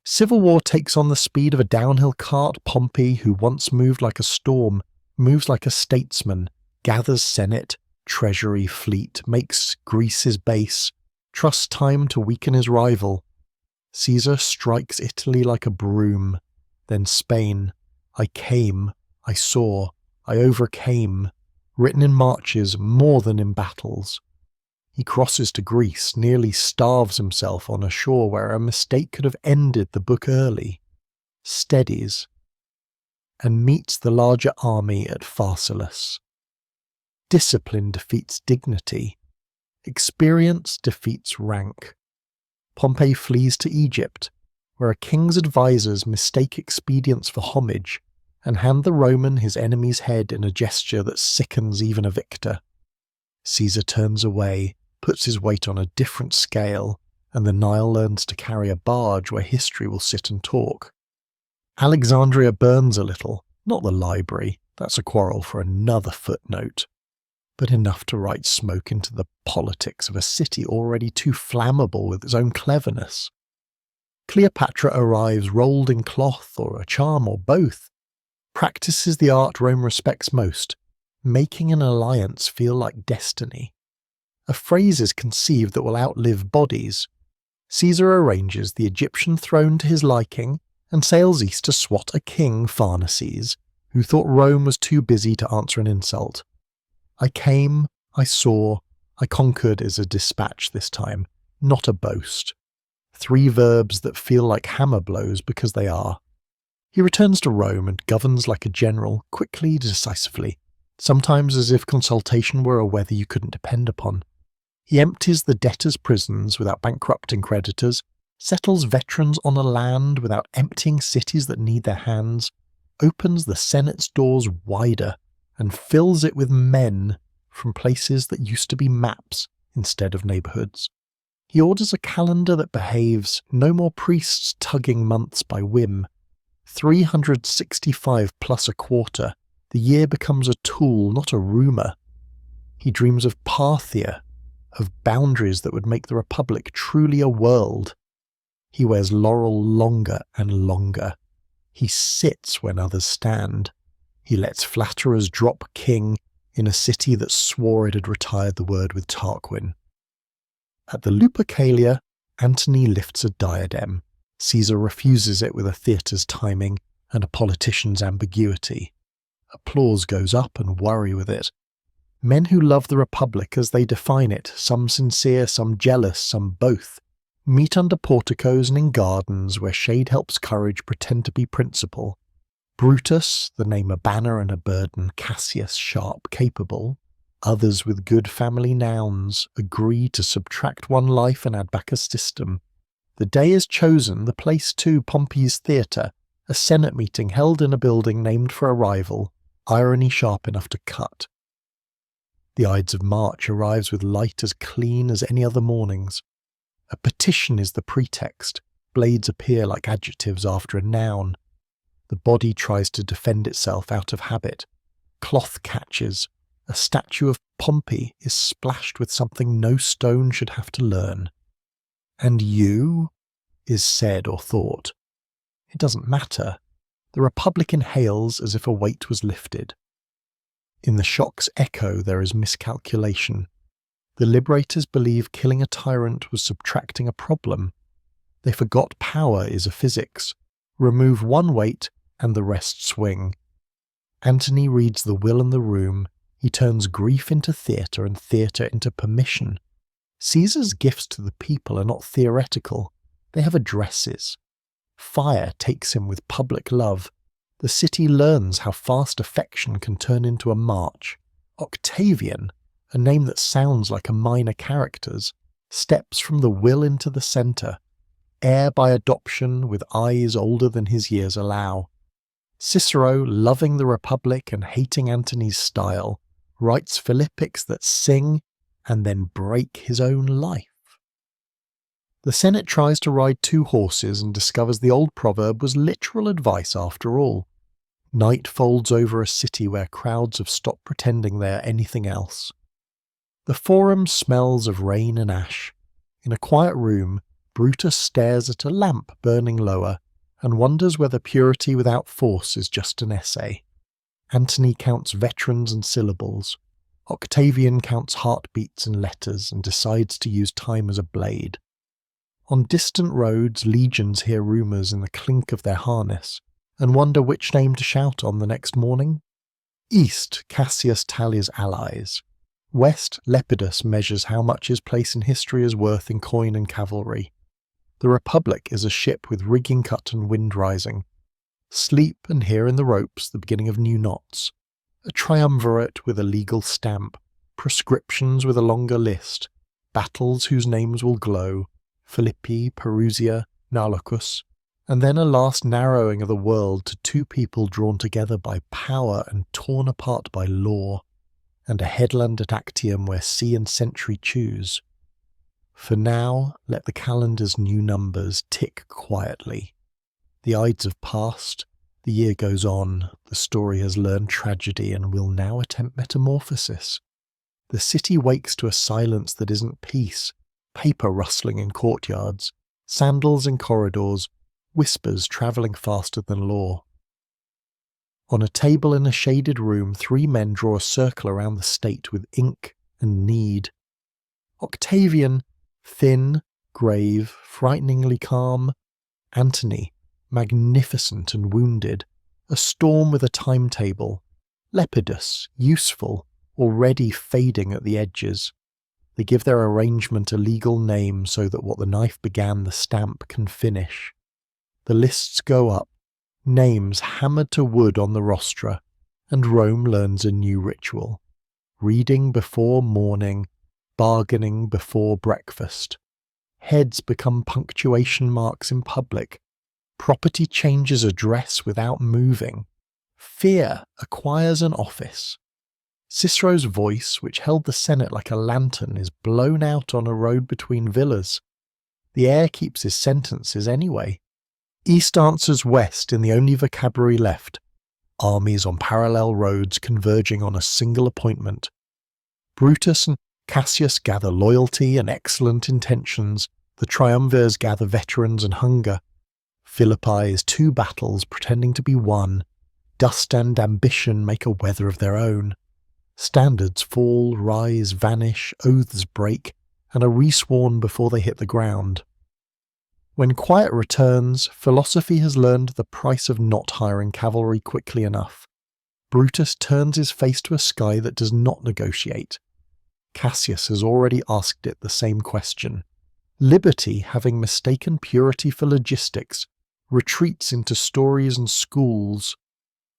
Civil war takes on the speed of a downhill cart. Pompey, who once moved like a storm, moves like a statesman, gathers Senate, treasury, fleet, makes Greece his base, trusts time to weaken his rival. Caesar strikes Italy like a broom, then Spain. I came, I saw, I overcame, written in marches more than in battles. He crosses to Greece, nearly starves himself on a shore where a mistake could have ended the book early, steadies, and meets the larger army at Pharsalus. Discipline defeats dignity. Experience defeats rank. Pompey flees to Egypt, where a king's advisers mistake expedience for homage and hand the Roman his enemy's head in a gesture that sickens even a victor. Caesar turns away, puts his weight on a different scale, and the Nile learns to carry a barge where history will sit and talk. Alexandria burns a little, not the library, that's a quarrel for another footnote, but enough to write smoke into the politics of a city already too flammable with its own cleverness. Cleopatra arrives rolled in cloth or a charm or both, practices the art Rome respects most, making an alliance feel like destiny. A phrase is conceived that will outlive bodies. Caesar arranges the Egyptian throne to his liking and sails east to swat a king, Pharnaces, who thought Rome was too busy to answer an insult. I came, I saw, I conquered is a dispatch this time, not a boast. 3 verbs that feel like hammer blows because they are. He returns to Rome and governs like a general, quickly, decisively, sometimes as if consultation were a weather you couldn't depend upon. He empties the debtors' prisons without bankrupting creditors, settles veterans on a land without emptying cities that need their hands, opens the Senate's doors wider, and fills it with men from places that used to be maps instead of neighbourhoods. He orders a calendar that behaves, no more priests tugging months by whim. 365 plus a quarter, the year becomes a tool, not a rumour. He dreams of Parthia, of boundaries that would make the Republic truly a world. He wears laurel longer and longer. He sits when others stand. He lets flatterers drop king in a city that swore it had retired the word with Tarquin. At the Lupercalia, Antony lifts a diadem. Caesar refuses it with a theatre's timing and a politician's ambiguity. Applause goes up and worry with it. Men who love the Republic as they define it, some sincere, some jealous, some both, meet under porticos and in gardens where shade helps courage pretend to be principle. Brutus, the name a banner and a burden, Cassius, sharp, capable. Others with good family nouns agree to subtract one life and add back a system. The day is chosen, the place too, Pompey's theatre, a Senate meeting held in a building named for a rival, irony sharp enough to cut. The Ides of March arrives with light as clean as any other mornings. A petition is the pretext. Blades appear like adjectives after a noun. The body tries to defend itself out of habit. Cloth catches. A statue of Pompey is splashed with something no stone should have to learn. And you is said or thought. It doesn't matter. The Republic inhales as if a weight was lifted. In the shock's echo there is miscalculation. The liberators believe killing a tyrant was subtracting a problem. They forgot power is a physics. Remove one weight and the rest swing. Antony reads the will in the room. He turns grief into theatre and theatre into permission. Caesar's gifts to the people are not theoretical. They have addresses. Fire takes him with public love. The city learns how fast affection can turn into a march. Octavian, a name that sounds like a minor character's, steps from the will into the centre. Heir by adoption with eyes older than his years allow. Cicero, loving the Republic and hating Antony's style, writes Philippics that sing and then break his own life. The Senate tries to ride two horses and discovers the old proverb was literal advice after all. Night folds over a city where crowds have stopped pretending they are anything else. The forum smells of rain and ash. In a quiet room, Brutus stares at a lamp burning lower and wonders whether purity without force is just an essay. Antony counts veterans and syllables. Octavian counts heartbeats and letters and decides to use time as a blade. On distant roads, legions hear rumours in the clink of their harness and wonder which name to shout on the next morning. East, Cassius tallies allies. West, Lepidus measures how much his place in history is worth in coin and cavalry. The Republic is a ship with rigging cut and wind rising. Sleep and hear in the ropes the beginning of new knots. A triumvirate with a legal stamp. Prescriptions with a longer list. Battles whose names will glow. Philippi, Perusia, Naulochus, and then a last narrowing of the world to two people drawn together by power and torn apart by law, and a headland at Actium where sea and century choose. For now, let the calendar's new numbers tick quietly. The Ides have passed, the year goes on, the story has learned tragedy and will now attempt metamorphosis. The city wakes to a silence that isn't peace, paper rustling in courtyards, sandals in corridors, whispers travelling faster than law. On a table in a shaded room, three men draw a circle around the state with ink and need. Octavian, thin, grave, frighteningly calm. Antony, magnificent and wounded, a storm with a timetable. Lepidus, useful, already fading at the edges. They give their arrangement a legal name so that what the knife began the stamp can finish. The lists go up, names hammered to wood on the rostra, and Rome learns a new ritual. Reading before morning, bargaining before breakfast. Heads become punctuation marks in public. Property changes address without moving. Fear acquires an office. Cicero's voice, which held the Senate like a lantern, is blown out on a road between villas. The air keeps his sentences anyway. East answers west in the only vocabulary left. Armies on parallel roads converging on a single appointment. Brutus and Cassius gather loyalty and excellent intentions, the triumvirs gather veterans and hunger. Philippi is two battles pretending to be one. Dust and ambition make a weather of their own. Standards fall, rise, vanish, oaths break, and are resworn before they hit the ground. When quiet returns, philosophy has learned the price of not hiring cavalry quickly enough. Brutus turns his face to a sky that does not negotiate. Cassius has already asked it the same question. Liberty, having mistaken purity for logistics, retreats into stories and schools.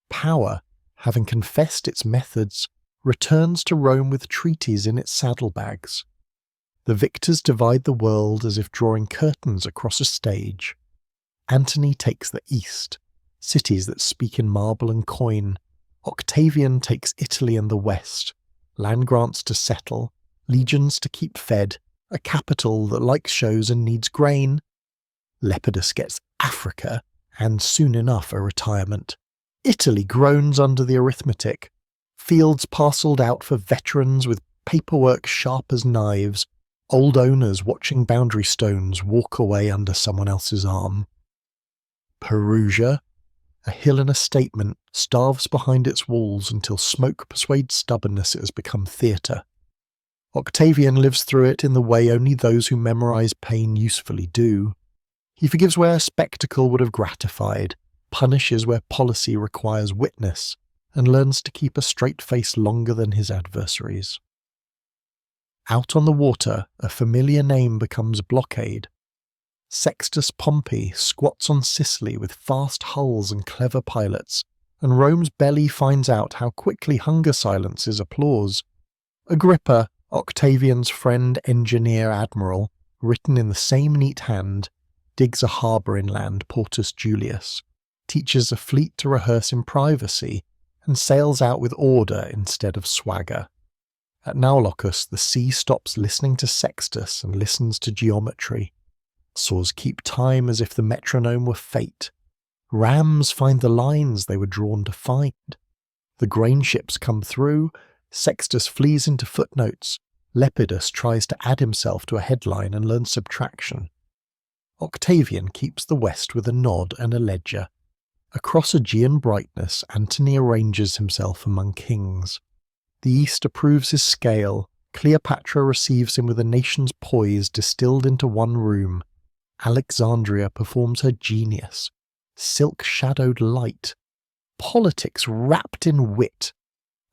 Power, having confessed its methods, returns to Rome with treaties in its saddlebags. The victors divide the world as if drawing curtains across a stage. Antony takes the east, cities that speak in marble and coin. Octavian takes Italy and the west, land grants to settle, legions to keep fed, a capital that likes shows and needs grain. Lepidus gets Africa, and soon enough a retirement. Italy groans under the arithmetic. Fields parcelled out for veterans with paperwork sharp as knives. Old owners watching boundary stones walk away under someone else's arm. Perugia, a hill in a statement, starves behind its walls until smoke persuades stubbornness it has become theatre. Octavian lives through it in the way only those who memorise pain usefully do. He forgives where a spectacle would have gratified, punishes where policy requires witness, and learns to keep a straight face longer than his adversaries. Out on the water, a familiar name becomes blockade. Sextus Pompey squats on Sicily with fast hulls and clever pilots, and Rome's belly finds out how quickly hunger silences applause. Agrippa, Octavian's friend, engineer, admiral, written in the same neat hand, digs a harbour inland, Portus Julius, teaches a fleet to rehearse in privacy, and sails out with order instead of swagger. At Naulocus, the sea stops listening to Sextus and listens to geometry. Saws keep time as if the metronome were fate. Rams find the lines they were drawn to find. The grain ships come through. Sextus flees into footnotes. Lepidus tries to add himself to a headline and learns subtraction. Octavian keeps the West with a nod and a ledger. Across Aegean brightness, Antony arranges himself among kings. The East approves his scale. Cleopatra receives him with a nation's poise distilled into one room. Alexandria performs her genius. Silk-shadowed light. Politics wrapped in wit.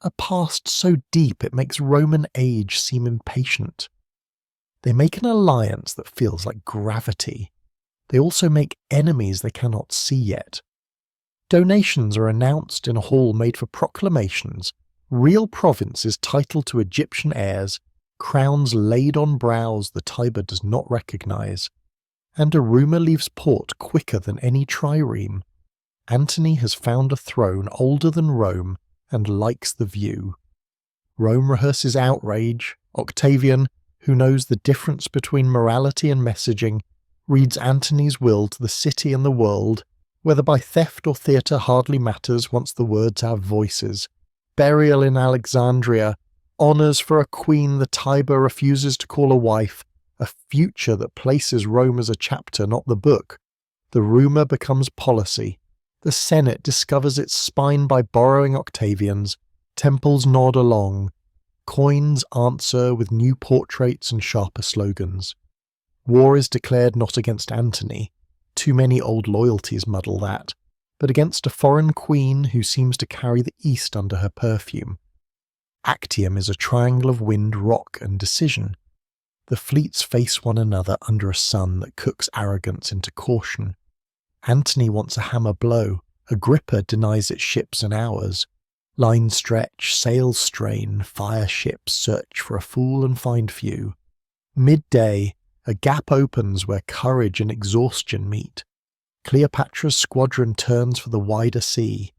A past so deep it makes Roman age seem impatient. They make an alliance that feels like gravity. They also make enemies they cannot see yet. Donations are announced in a hall made for proclamations. Real province is titled to Egyptian heirs, crowns laid on brows the Tiber does not recognise, and a rumour leaves port quicker than any trireme. Antony has found a throne older than Rome and likes the view. Rome rehearses outrage. Octavian, who knows the difference between morality and messaging, reads Antony's will to the city and the world, whether by theft or theatre hardly matters once the words have voices. Burial in Alexandria, honours for a queen the Tiber refuses to call a wife, a future that places Rome as a chapter, not the book. The rumour becomes policy. The Senate discovers its spine by borrowing Octavian's. Temples nod along. Coins answer with new portraits and sharper slogans. War is declared not against Antony. Too many old loyalties muddle that. But against a foreign queen who seems to carry the East under her perfume. Actium is a triangle of wind, rock, and decision. The fleets face one another under a sun that cooks arrogance into caution. Antony wants a hammer blow. Agrippa denies its ships and hours. Lines stretch, sails strain, fire ships search for a fool and find few. Midday, a gap opens where courage and exhaustion meet. Cleopatra's squadron turns for the wider sea.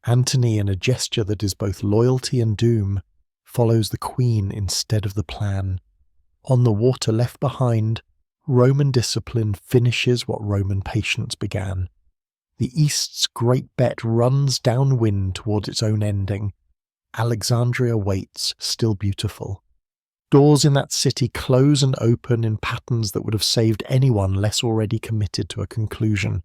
Antony, in a gesture that is both loyalty and doom, follows the queen instead of the plan. On the water left behind, Roman discipline finishes what Roman patience began. The East's great bet runs downwind toward its own ending. Alexandria waits, still beautiful. Doors in that city close and open in patterns that would have saved anyone less already committed to a conclusion.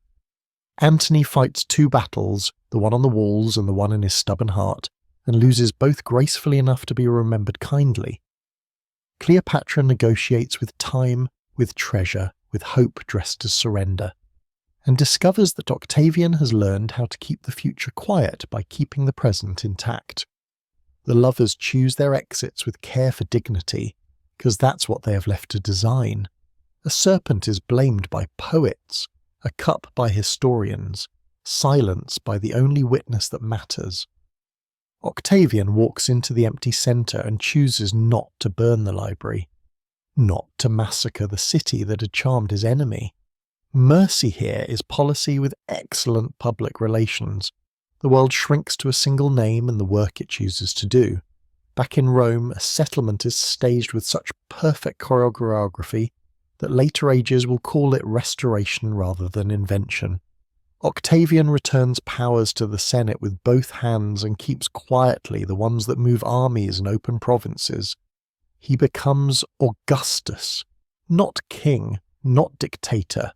Antony fights 2 battles, the one on the walls and the one in his stubborn heart, and loses both gracefully enough to be remembered kindly. Cleopatra negotiates with time, with treasure, with hope dressed as surrender, and discovers that Octavian has learned how to keep the future quiet by keeping the present intact. The lovers choose their exits with care for dignity, because that's what they have left to design. A serpent is blamed by poets, a cup by historians, silence by the only witness that matters. Octavian walks into the empty centre and chooses not to burn the library, not to massacre the city that had charmed his enemy. Mercy here is policy with excellent public relations. The world shrinks to a single name and the work it chooses to do. Back in Rome, a settlement is staged with such perfect choreography that later ages will call it restoration rather than invention. Octavian returns powers to the Senate with both hands and keeps quietly the ones that move armies and open provinces. He becomes Augustus, not king, not dictator,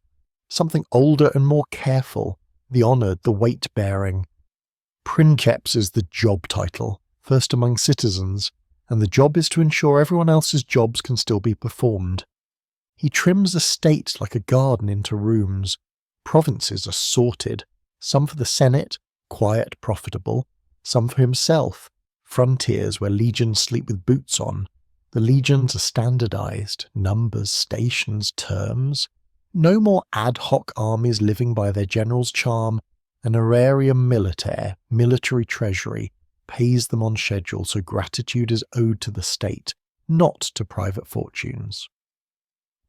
something older and more careful, the honoured, the weight-bearing. Princeps is the job title, first among citizens, and the job is to ensure everyone else's jobs can still be performed. He trims a state like a garden into rooms. Provinces are sorted, some for the Senate, quiet, profitable, some for himself, frontiers where legions sleep with boots on. The legions are standardized, numbers, stations, terms. No more ad hoc armies living by their general's charm. An aerarium militaire, military treasury, pays them on schedule, so gratitude is owed to the state, not to private fortunes.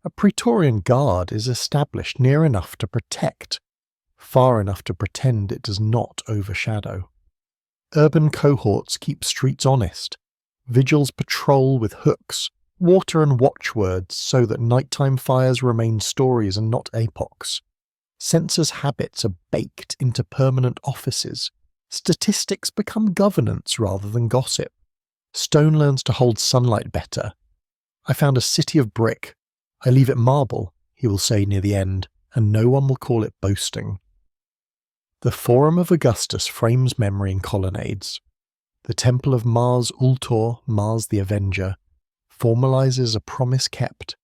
A Praetorian Guard is established near enough to protect, far enough to pretend it does not overshadow. Urban cohorts keep streets honest. Vigils patrol with hooks, water and watchwords so that nighttime fires remain stories and not epochs. Censors' habits are baked into permanent offices. Statistics become governance rather than gossip. Stone learns to hold sunlight better. I found a city of brick. I leave it marble, he will say near the end, and no one will call it boasting. The Forum of Augustus frames memory in colonnades. The Temple of Mars Ultor, Mars the Avenger, formalizes a promise kept.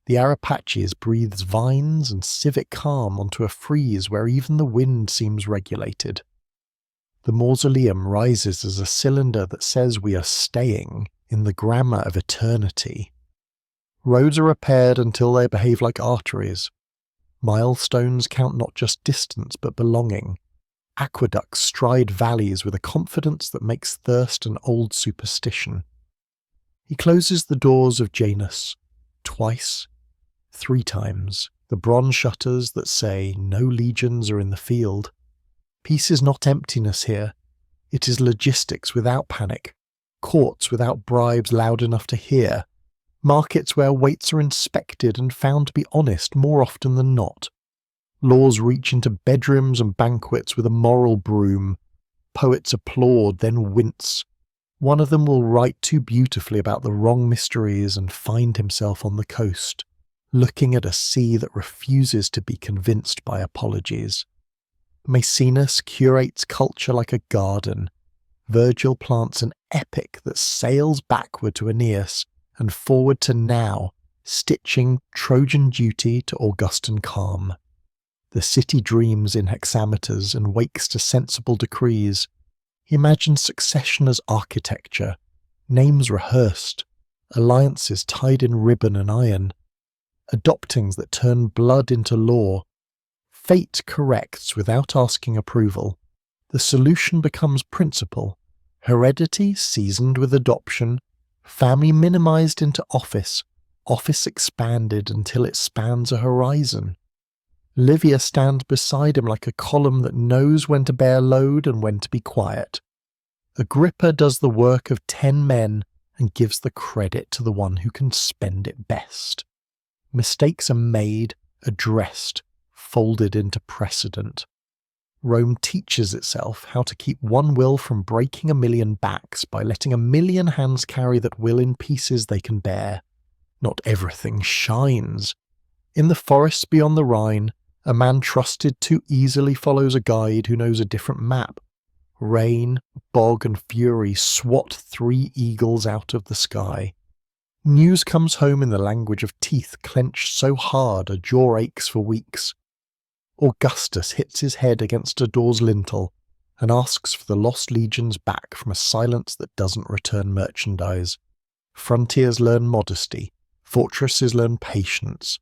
The Arapaches breathes vines and civic calm onto a frieze where even the wind seems regulated. The mausoleum rises as a cylinder that says we are staying in the grammar of eternity. Roads are repaired until they behave like arteries. Milestones count not just distance but belonging. Aqueducts stride valleys with a confidence that makes thirst an old superstition. He closes the doors of Janus, twice, 3 times, the bronze shutters that say no legions are in the field. Peace is not emptiness here. It is logistics without panic, courts without bribes loud enough to hear, markets where weights are inspected and found to be honest more often than not. Laws reach into bedrooms and banquets with a moral broom. Poets applaud, then wince. One of them will write too beautifully about the wrong mysteries and find himself on the coast, looking at a sea that refuses to be convinced by apologies. Maecenas curates culture like a garden. Virgil plants an epic that sails backward to Aeneas and forward to now, stitching Trojan duty to Augustan calm. The city dreams in hexameters and wakes to sensible decrees. He imagines succession as architecture, names rehearsed, alliances tied in ribbon and iron, adoptings that turn blood into law. Fate corrects without asking approval. The solution becomes principle, heredity seasoned with adoption, family minimized into office, office expanded until it spans a horizon. Livia stands beside him like a column that knows when to bear load and when to be quiet. Agrippa does the work of 10 men and gives the credit to the one who can spend it best. Mistakes are made, addressed, folded into precedent. Rome teaches itself how to keep one will from breaking 1,000,000 backs by letting 1,000,000 hands carry that will in pieces they can bear. Not everything shines. In the forests beyond the Rhine, a man trusted too easily follows a guide who knows a different map. Rain, bog, and fury swat 3 eagles out of the sky. News comes home in the language of teeth clenched so hard a jaw aches for weeks. Augustus hits his head against a door's lintel and asks for the lost legions back from a silence that doesn't return merchandise. Frontiers learn modesty. Fortresses learn patience.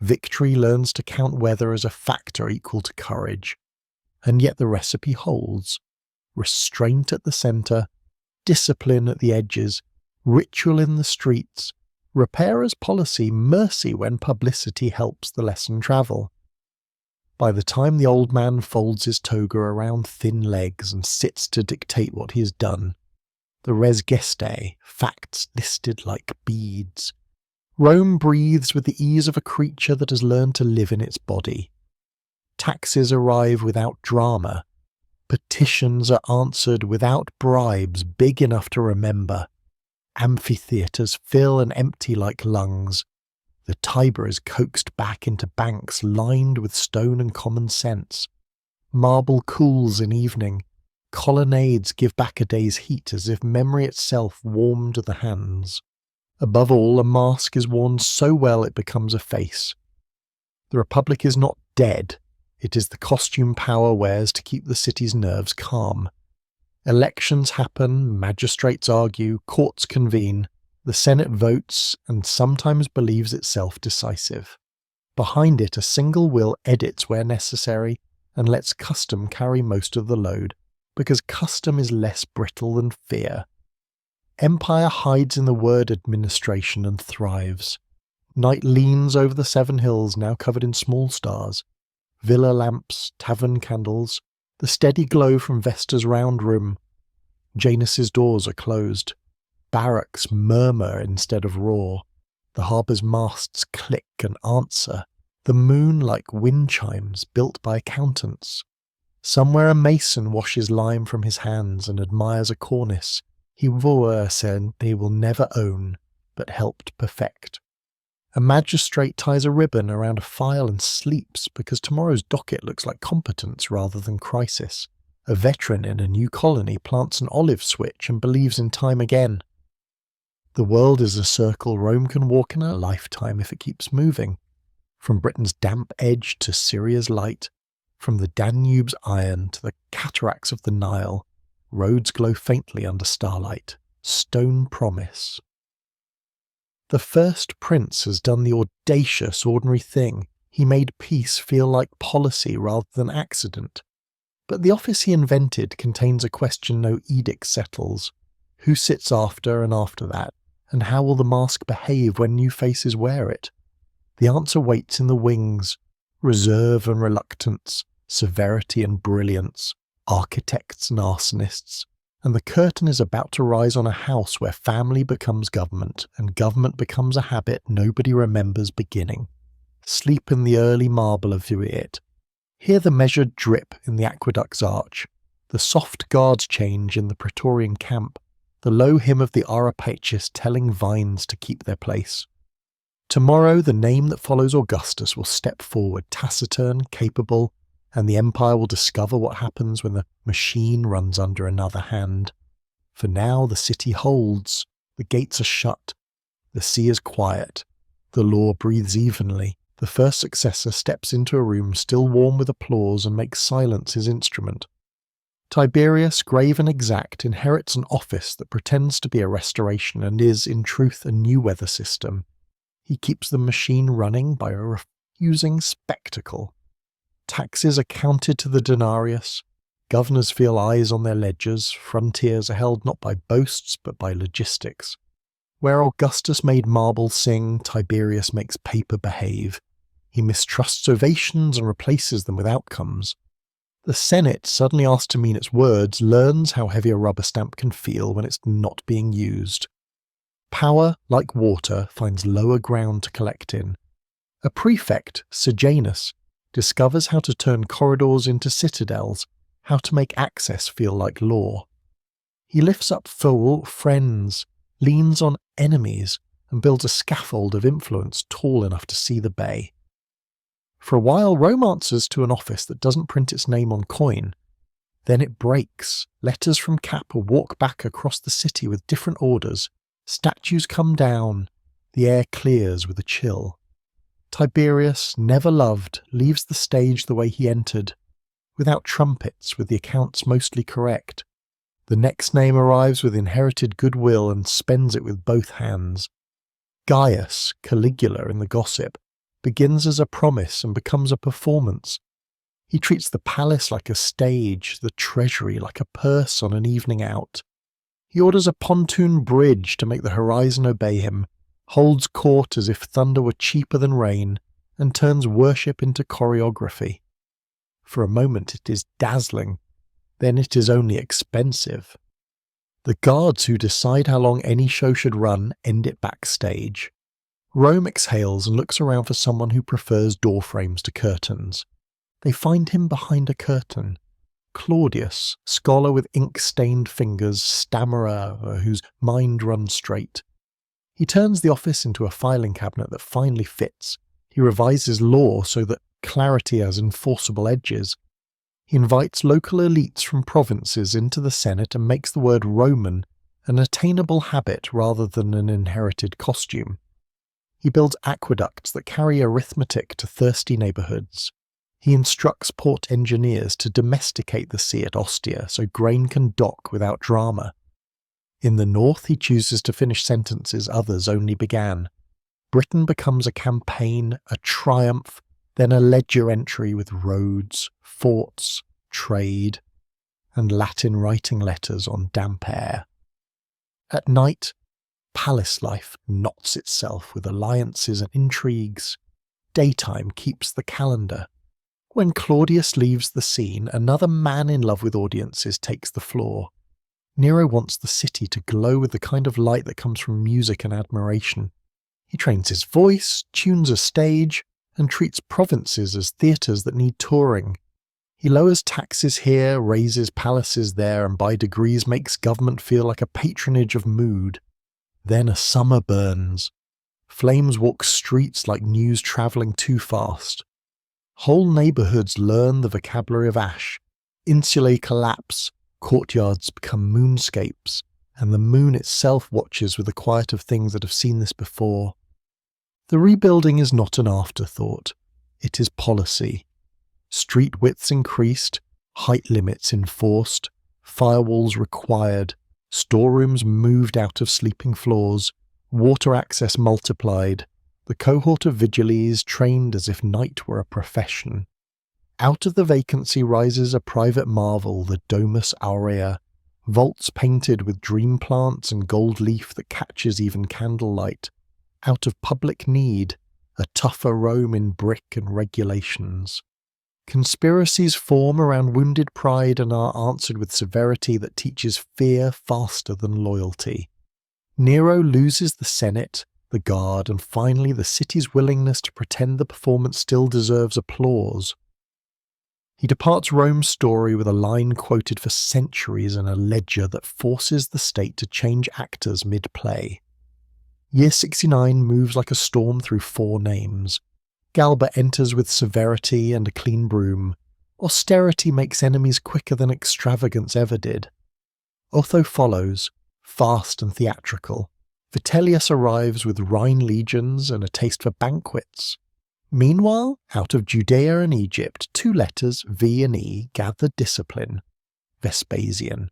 Victory learns to count weather as a factor equal to courage. And yet the recipe holds. Restraint at the centre, discipline at the edges, ritual in the streets, repair as policy, mercy when publicity helps the lesson travel. By the time the old man folds his toga around thin legs and sits to dictate what he has done, the res gestae, facts listed like beads, Rome breathes with the ease of a creature that has learned to live in its body. Taxes arrive without drama. Petitions are answered without bribes big enough to remember. Amphitheatres fill and empty like lungs. The Tiber is coaxed back into banks lined with stone and common sense. Marble cools in evening. Colonnades give back a day's heat as if memory itself warmed the hands. Above all, a mask is worn so well it becomes a face. The Republic is not dead. It is the costume power wears to keep the city's nerves calm. Elections happen, magistrates argue, courts convene, the Senate votes and sometimes believes itself decisive. Behind it, a single will edits where necessary and lets custom carry most of the load, because custom is less brittle than fear. Empire hides in the word administration and thrives. Night leans over the 7 hills now covered in small stars. Villa lamps, tavern candles, the steady glow from Vesta's round room. Janus's doors are closed. Barracks murmur instead of roar. The harbour's masts click and answer. The moon like wind chimes built by accountants. Somewhere a mason washes lime from his hands and admires a cornice he said he will never own, but helped perfect. A magistrate ties a ribbon around a file and sleeps because tomorrow's docket looks like competence rather than crisis. A veteran in a new colony plants an olive switch and believes in time again. The world is a circle Rome can walk in a lifetime if it keeps moving. From Britain's damp edge to Syria's light, from the Danube's iron to the cataracts of the Nile, roads glow faintly under starlight. Stone promise. The first prince has done the audacious, ordinary thing. He made peace feel like policy rather than accident. But the office he invented contains a question no edict settles. Who sits after and after that? And how will the mask behave when new faces wear it? The answer waits in the wings. Reserve and reluctance, severity and brilliance, architects and arsonists. And the curtain is about to rise on a house where family becomes government, and government becomes a habit nobody remembers beginning. Sleep in the early marble of it. Hear the measured drip in the aqueduct's arch, the soft guards change in the Praetorian camp, the low hymn of the Arapacis telling vines to keep their place. Tomorrow the name that follows Augustus will step forward, taciturn, capable, and the empire will discover what happens when the machine runs under another hand. For now the city holds, the gates are shut, the sea is quiet, the law breathes evenly. The first successor steps into a room still warm with applause and makes silence his instrument. Tiberius, grave and exact, inherits an office that pretends to be a restoration and is, in truth, a new weather system. He keeps the machine running by a refusing spectacle. Taxes are counted to the denarius. Governors feel eyes on their ledgers. Frontiers are held not by boasts but by logistics. Where Augustus made marble sing, Tiberius makes paper behave. He mistrusts ovations and replaces them with outcomes. The Senate, suddenly asked to mean its words, learns how heavy a rubber stamp can feel when it's not being used. Power, like water, finds lower ground to collect in. A prefect, Sejanus, discovers how to turn corridors into citadels, how to make access feel like law. He lifts up friends, leans on enemies, and builds a scaffold of influence tall enough to see the bay. For a while, Rome answers to an office that doesn't print its name on coin. Then it breaks. Letters from Kappa walk back across the city with different orders. Statues come down. The air clears with a chill. Tiberius, never loved, leaves the stage the way he entered, without trumpets, with the accounts mostly correct. The next name arrives with inherited goodwill and spends it with both hands. Gaius, Caligula in the gossip, begins as a promise and becomes a performance. He treats the palace like a stage, the treasury like a purse on an evening out. He orders a pontoon bridge to make the horizon obey him, holds court as if thunder were cheaper than rain, and turns worship into choreography. For a moment it is dazzling, then it is only expensive. The guards who decide how long any show should run end it backstage. Rome exhales and looks around for someone who prefers door frames to curtains. They find him behind a curtain. Claudius, scholar with ink-stained fingers, stammerer whose mind runs straight. He turns the office into a filing cabinet that finally fits. He revises law so that clarity has enforceable edges. He invites local elites from provinces into the Senate and makes the word Roman an attainable habit rather than an inherited costume. He builds aqueducts that carry arithmetic to thirsty neighbourhoods. He instructs port engineers to domesticate the sea at Ostia so grain can dock without drama. In the north he chooses to finish sentences others only began. Britain becomes a campaign, a triumph, then a ledger entry with roads, forts, trade, and Latin writing letters on damp air. At night, palace life knots itself with alliances and intrigues. Daytime keeps the calendar. When Claudius leaves the scene, another man in love with audiences takes the floor. Nero wants the city to glow with the kind of light that comes from music and admiration. He trains his voice, tunes a stage, and treats provinces as theatres that need touring. He lowers taxes here, raises palaces there, and by degrees makes government feel like a patronage of mood. Then a summer burns. Flames walk streets like news travelling too fast. Whole neighbourhoods learn the vocabulary of ash. Insulae collapse, courtyards become moonscapes, and the moon itself watches with the quiet of things that have seen this before. The rebuilding is not an afterthought. It is policy. Street widths increased, height limits enforced, firewalls required, storerooms moved out of sleeping floors, water access multiplied, the cohort of vigiles trained as if night were a profession. Out of the vacancy rises a private marvel, the Domus Aurea, vaults painted with dream plants and gold leaf that catches even candlelight. Out of public need, a tougher Rome in brick and regulations. Conspiracies form around wounded pride and are answered with severity that teaches fear faster than loyalty. Nero loses the Senate, the guard, and finally the city's willingness to pretend the performance still deserves applause. He departs Rome's story with a line quoted for centuries in a ledger that forces the state to change actors mid-play. Year 69 moves like a storm through 4 names. Galba enters with severity and a clean broom. Austerity makes enemies quicker than extravagance ever did. Otho follows, fast and theatrical. Vitellius arrives with Rhine legions and a taste for banquets. Meanwhile, out of Judea and Egypt, 2 letters, V and E, gather discipline. Vespasian.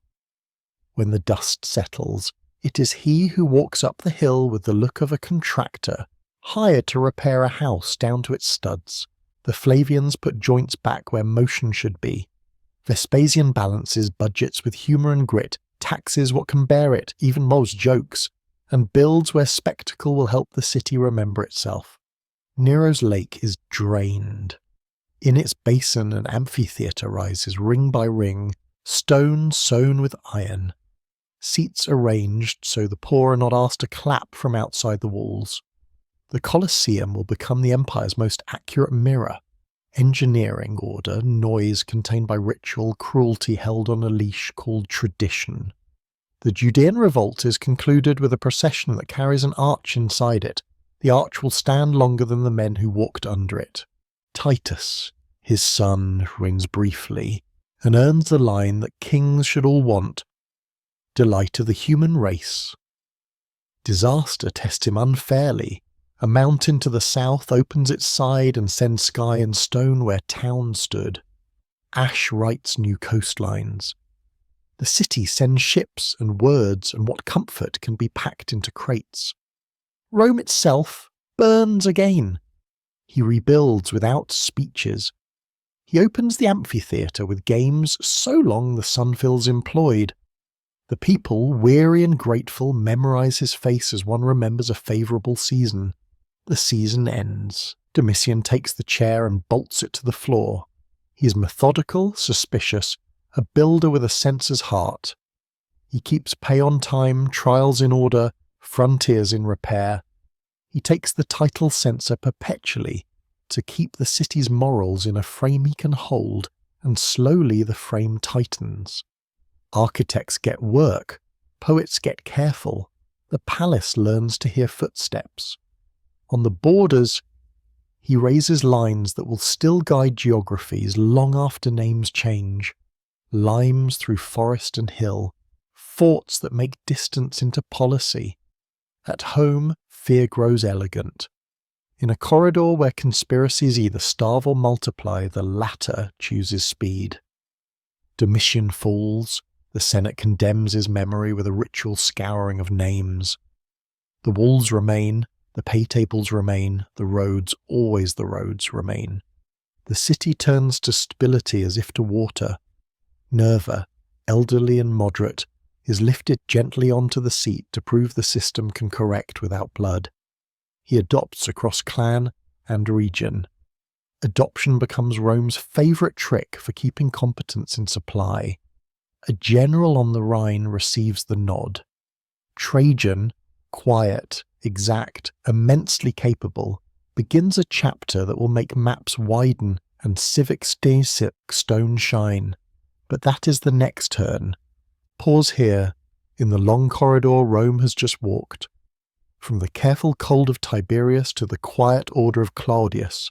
When the dust settles, it is he who walks up the hill with the look of a contractor, hired to repair a house down to its studs. The Flavians put joints back where motion should be. Vespasian balances budgets with humour and grit, taxes what can bear it, even most jokes, and builds where spectacle will help the city remember itself. Nero's lake is drained. In its basin an amphitheatre rises ring by ring, stone sewn with iron. Seats arranged so the poor are not asked to clap from outside the walls. The Colosseum will become the empire's most accurate mirror. engineering, order, noise contained by ritual, cruelty held on a leash called tradition. The Judean revolt is concluded with a procession that carries an arch inside it. The arch will stand longer than the men who walked under it. Titus, his son, reigns briefly, and earns the line that kings should all want, delight of the human race. Disaster tests him unfairly. A mountain to the south opens its side and sends sky and stone where town stood. Ash writes new coastlines. The city sends ships and words, and what comfort can be packed into crates. Rome itself burns again. He rebuilds without speeches. He opens the amphitheatre with games so long the sun feels employed. The people, weary and grateful, memorize his face as one remembers a favourable season. The season ends. Domitian takes the chair and bolts it to the floor. He is methodical, suspicious, a builder with a censor's heart. He keeps pay on time, trials in order, frontiers in repair. He takes the title censor perpetually to keep the city's morals in a frame he can hold, and slowly the frame tightens. Architects get work, poets get careful, the palace learns to hear footsteps. On the borders, he raises lines that will still guide geographies long after names change. Limes through forest and hill, forts that make distance into policy. At home, fear grows elegant. In a corridor where conspiracies either starve or multiply, the latter chooses speed. Domitian falls. The Senate condemns his memory with a ritual scouring of names. The walls remain, the pay tables remain, the roads, always the roads, remain. The city turns to stability as if to water. Nerva, elderly and moderate, is lifted gently onto the seat to prove the system can correct without blood. He adopts across clan and region. Adoption becomes Rome's favourite trick for keeping competence in supply. A general on the Rhine receives the nod. Trajan, quiet, exact, immensely capable, begins a chapter that will make maps widen and civic stone shine. But that is the next turn. Pause here, in the long corridor Rome has just walked. From the careful cold of Tiberius to the quiet order of Claudius,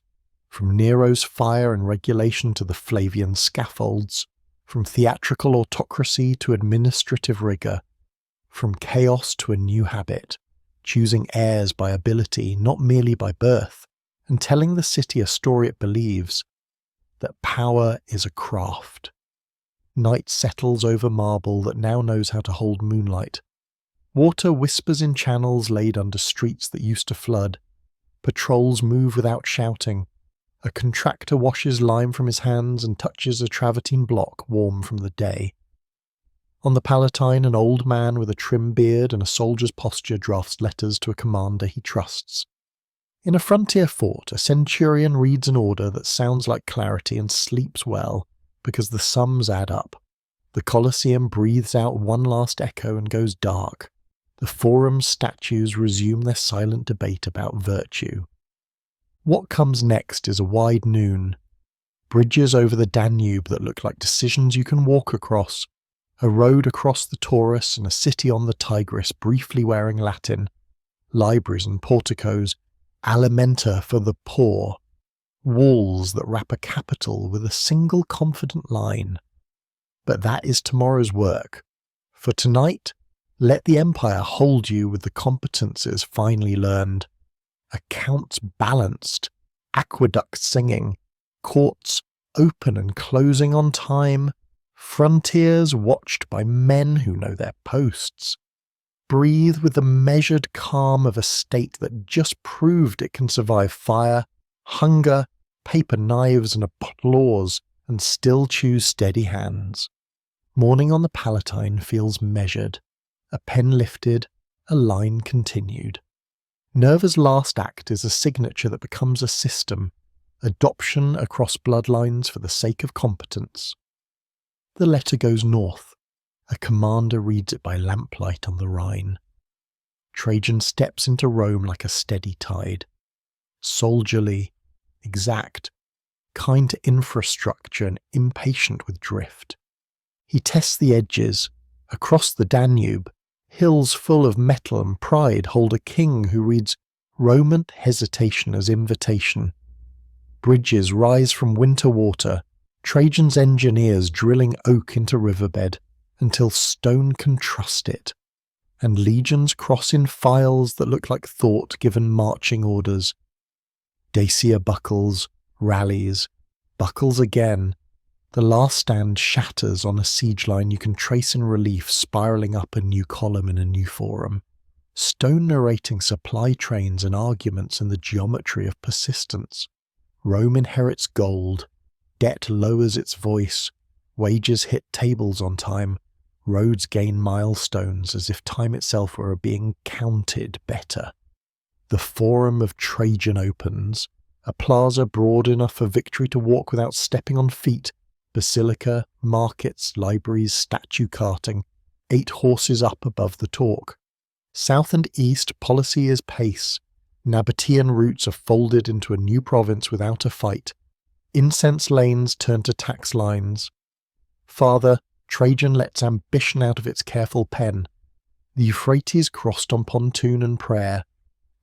from Nero's fire and regulation to the Flavian scaffolds, from theatrical autocracy to administrative rigour, from chaos to a new habit, choosing heirs by ability, not merely by birth, and telling the city a story it believes, that power is a craft. Night settles over marble that now knows how to hold moonlight. Water whispers in channels laid under streets that used to flood. Patrols move without shouting. A contractor washes lime from his hands and touches a travertine block warm from the day. On the Palatine, an old man with a trim beard and a soldier's posture drafts letters to a commander he trusts. In a frontier fort, a centurion reads an order that sounds like clarity and sleeps well, because the sums add up. The Colosseum breathes out one last echo and goes dark. The Forum's statues resume their silent debate about virtue. What comes next is a wide noon. Bridges over the Danube that look like decisions you can walk across. A road across the Taurus and a city on the Tigris briefly wearing Latin. Libraries and porticos. Alimenta for the poor. Walls that wrap a capital with a single confident line. But that is tomorrow's work. For tonight, let the empire hold you with the competences finally learned. Accounts balanced, aqueducts singing, courts open and closing on time, frontiers watched by men who know their posts. Breathe with the measured calm of a state that just proved it can survive fire, hunger, paper knives and applause, and still choose steady hands. Morning on the Palatine feels measured. A pen lifted, a line continued. Nerva's last act is a signature that becomes a system, adoption across bloodlines for the sake of competence. The letter goes north. A commander reads it by lamplight on the Rhine. Trajan steps into Rome like a steady tide. Soldierly, exact, kind to infrastructure and impatient with drift. He tests the edges. Across the Danube, hills full of metal and pride hold a king who reads Roman hesitation as invitation. Bridges rise from winter water, Trajan's engineers drilling oak into riverbed until stone can trust it, and legions cross in files that look like thought given marching orders. Dacia buckles, rallies, buckles again. The last stand shatters on a siege line you can trace in relief spiralling up a new column in a new forum. Stone narrating supply trains and arguments in the geometry of persistence. Rome inherits gold. Debt lowers its voice. Wages hit tables on time. Roads gain milestones as if time itself were being counted better. The Forum of Trajan opens. A plaza broad enough for victory to walk without stepping on feet. Basilica, markets, libraries, statue carting, 8 horses up above the talk. South and east, policy is pace. Nabatean routes are folded into a new province without a fight. Incense lanes turn to tax lines. Farther, Trajan lets ambition out of its careful pen. The Euphrates crossed on pontoon and prayer.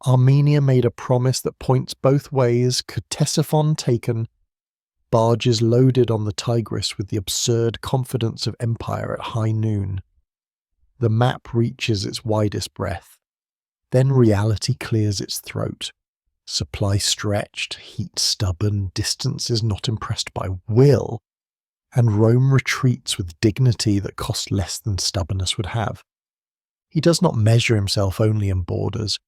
Armenia made a promise that points both ways, Ctesiphon taken. Barges loaded on the Tigris with the absurd confidence of empire at high noon. The map reaches its widest breadth. Then reality clears its throat. Supply stretched, heat stubborn, distance is not impressed by will, and Rome retreats with dignity that costs less than stubbornness would have. He does not measure himself only in borders.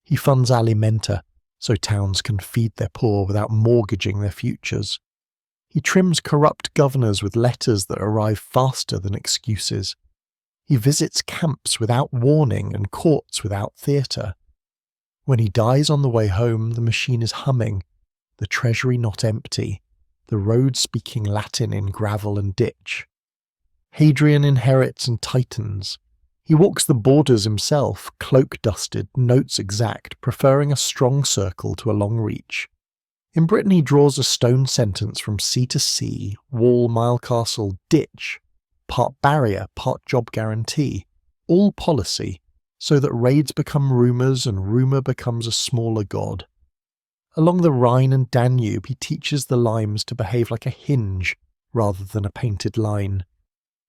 He funds alimenta, so towns can feed their poor without mortgaging their futures. He trims corrupt governors with letters that arrive faster than excuses. He visits camps without warning and courts without theatre. When he dies on the way home, the machine is humming, the treasury not empty, the road speaking Latin in gravel and ditch. Hadrian inherits and tightens. He walks the borders himself, cloak-dusted, notes exact, preferring a strong circle to a long reach. In Britain he draws a stone sentence from sea to sea, wall, mile, castle, ditch, part barrier, part job guarantee, all policy, so that raids become rumours and rumour becomes a smaller god. Along the Rhine and Danube he teaches the limes to behave like a hinge rather than a painted line.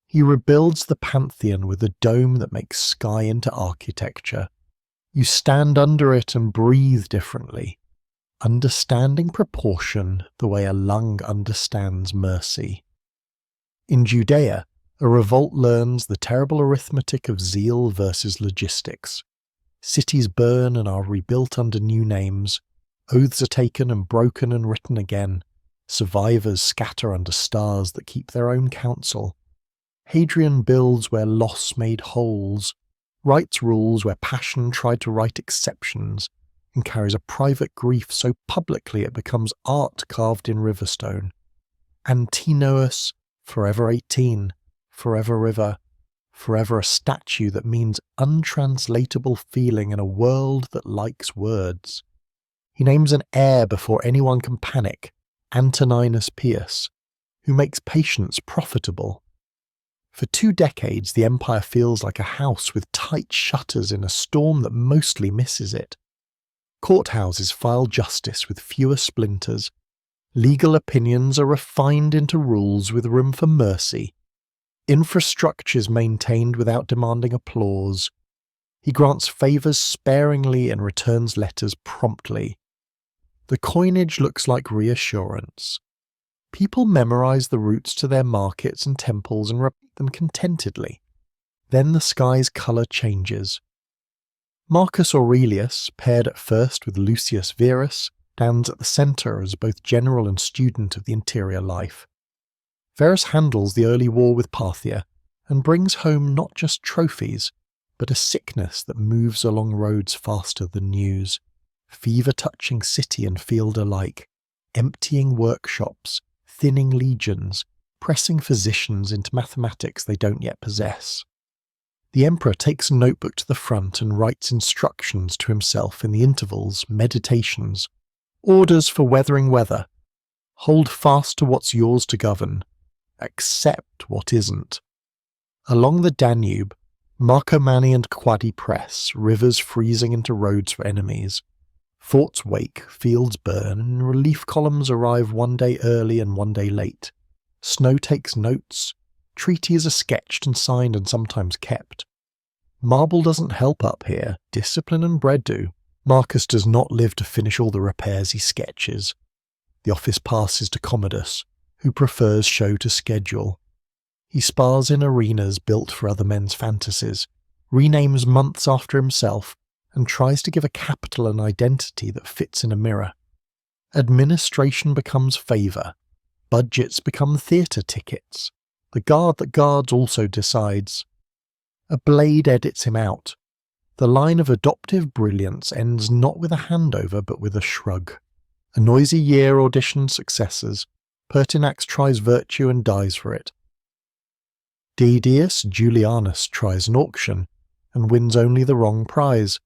He rebuilds the Pantheon with a dome that makes sky into architecture. You stand under it and breathe differently, understanding proportion the way a lung understands mercy. In Judea, a revolt learns the terrible arithmetic of zeal versus logistics. Cities burn and are rebuilt under new names. Oaths are taken and broken and written again. Survivors scatter under stars that keep their own counsel. Hadrian builds where loss made holes, writes rules where passion tried to write exceptions, and carries a private grief so publicly it becomes art carved in riverstone. Antinous, forever 18, forever river, forever a statue that means untranslatable feeling in a world that likes words. He names an heir before anyone can panic, Antoninus Pius, who makes patience profitable. For 2 decades, the empire feels like a house with tight shutters in a storm that mostly misses it. Courthouses file justice with fewer splinters. Legal opinions are refined into rules with room for mercy. Infrastructure is maintained without demanding applause. He grants favours sparingly and returns letters promptly. The coinage looks like reassurance. People memorize the routes to their markets and temples and repeat them contentedly. Then the sky's colour changes. Marcus Aurelius, paired at first with Lucius Verus, stands at the centre as both general and student of the interior life. Verus handles the early war with Parthia and brings home not just trophies, but a sickness that moves along roads faster than news, fever-touching city and field alike, emptying workshops, thinning legions, pressing physicians into mathematics they don't yet possess. The emperor takes a notebook to the front and writes instructions to himself in the intervals, meditations, orders for weathering weather. Hold fast to what's yours to govern. Accept what isn't. Along the Danube, Marcomanni and Quadi press, rivers freezing into roads for enemies. Forts wake, fields burn, and relief columns arrive one day early and one day late. Snow takes notes. Treaties are sketched and signed and sometimes kept. Marble doesn't help up here, discipline and bread do. Marcus does not live to finish all the repairs he sketches. The office passes to Commodus, who prefers show to schedule. He spars in arenas built for other men's fantasies, renames months after himself, and tries to give a capital an identity that fits in a mirror. Administration becomes favour. Budgets become theatre tickets. The guard that guards also decides. A blade edits him out. The line of adoptive brilliance ends not with a handover but with a shrug. A noisy year auditions successors. Pertinax tries virtue and dies for it. Didius Julianus tries an auction and wins only the wrong prize.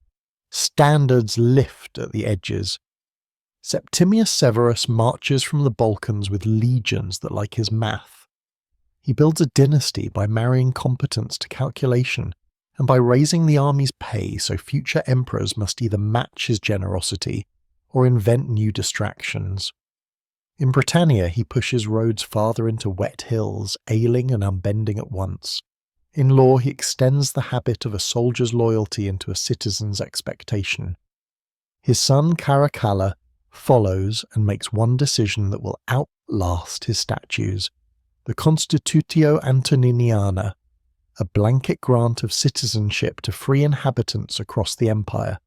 Standards lift at the edges. Septimius Severus marches from the Balkans with legions that like his math. He builds a dynasty by marrying competence to calculation and by raising the army's pay so future emperors must either match his generosity or invent new distractions. In Britannia he pushes roads farther into wet hills, ailing and unbending at once. In law he extends the habit of a soldier's loyalty into a citizen's expectation. His son Caracalla follows and makes one decision that will outlast his statutes, the Constitutio Antoniniana, a blanket grant of citizenship to free inhabitants across the empire.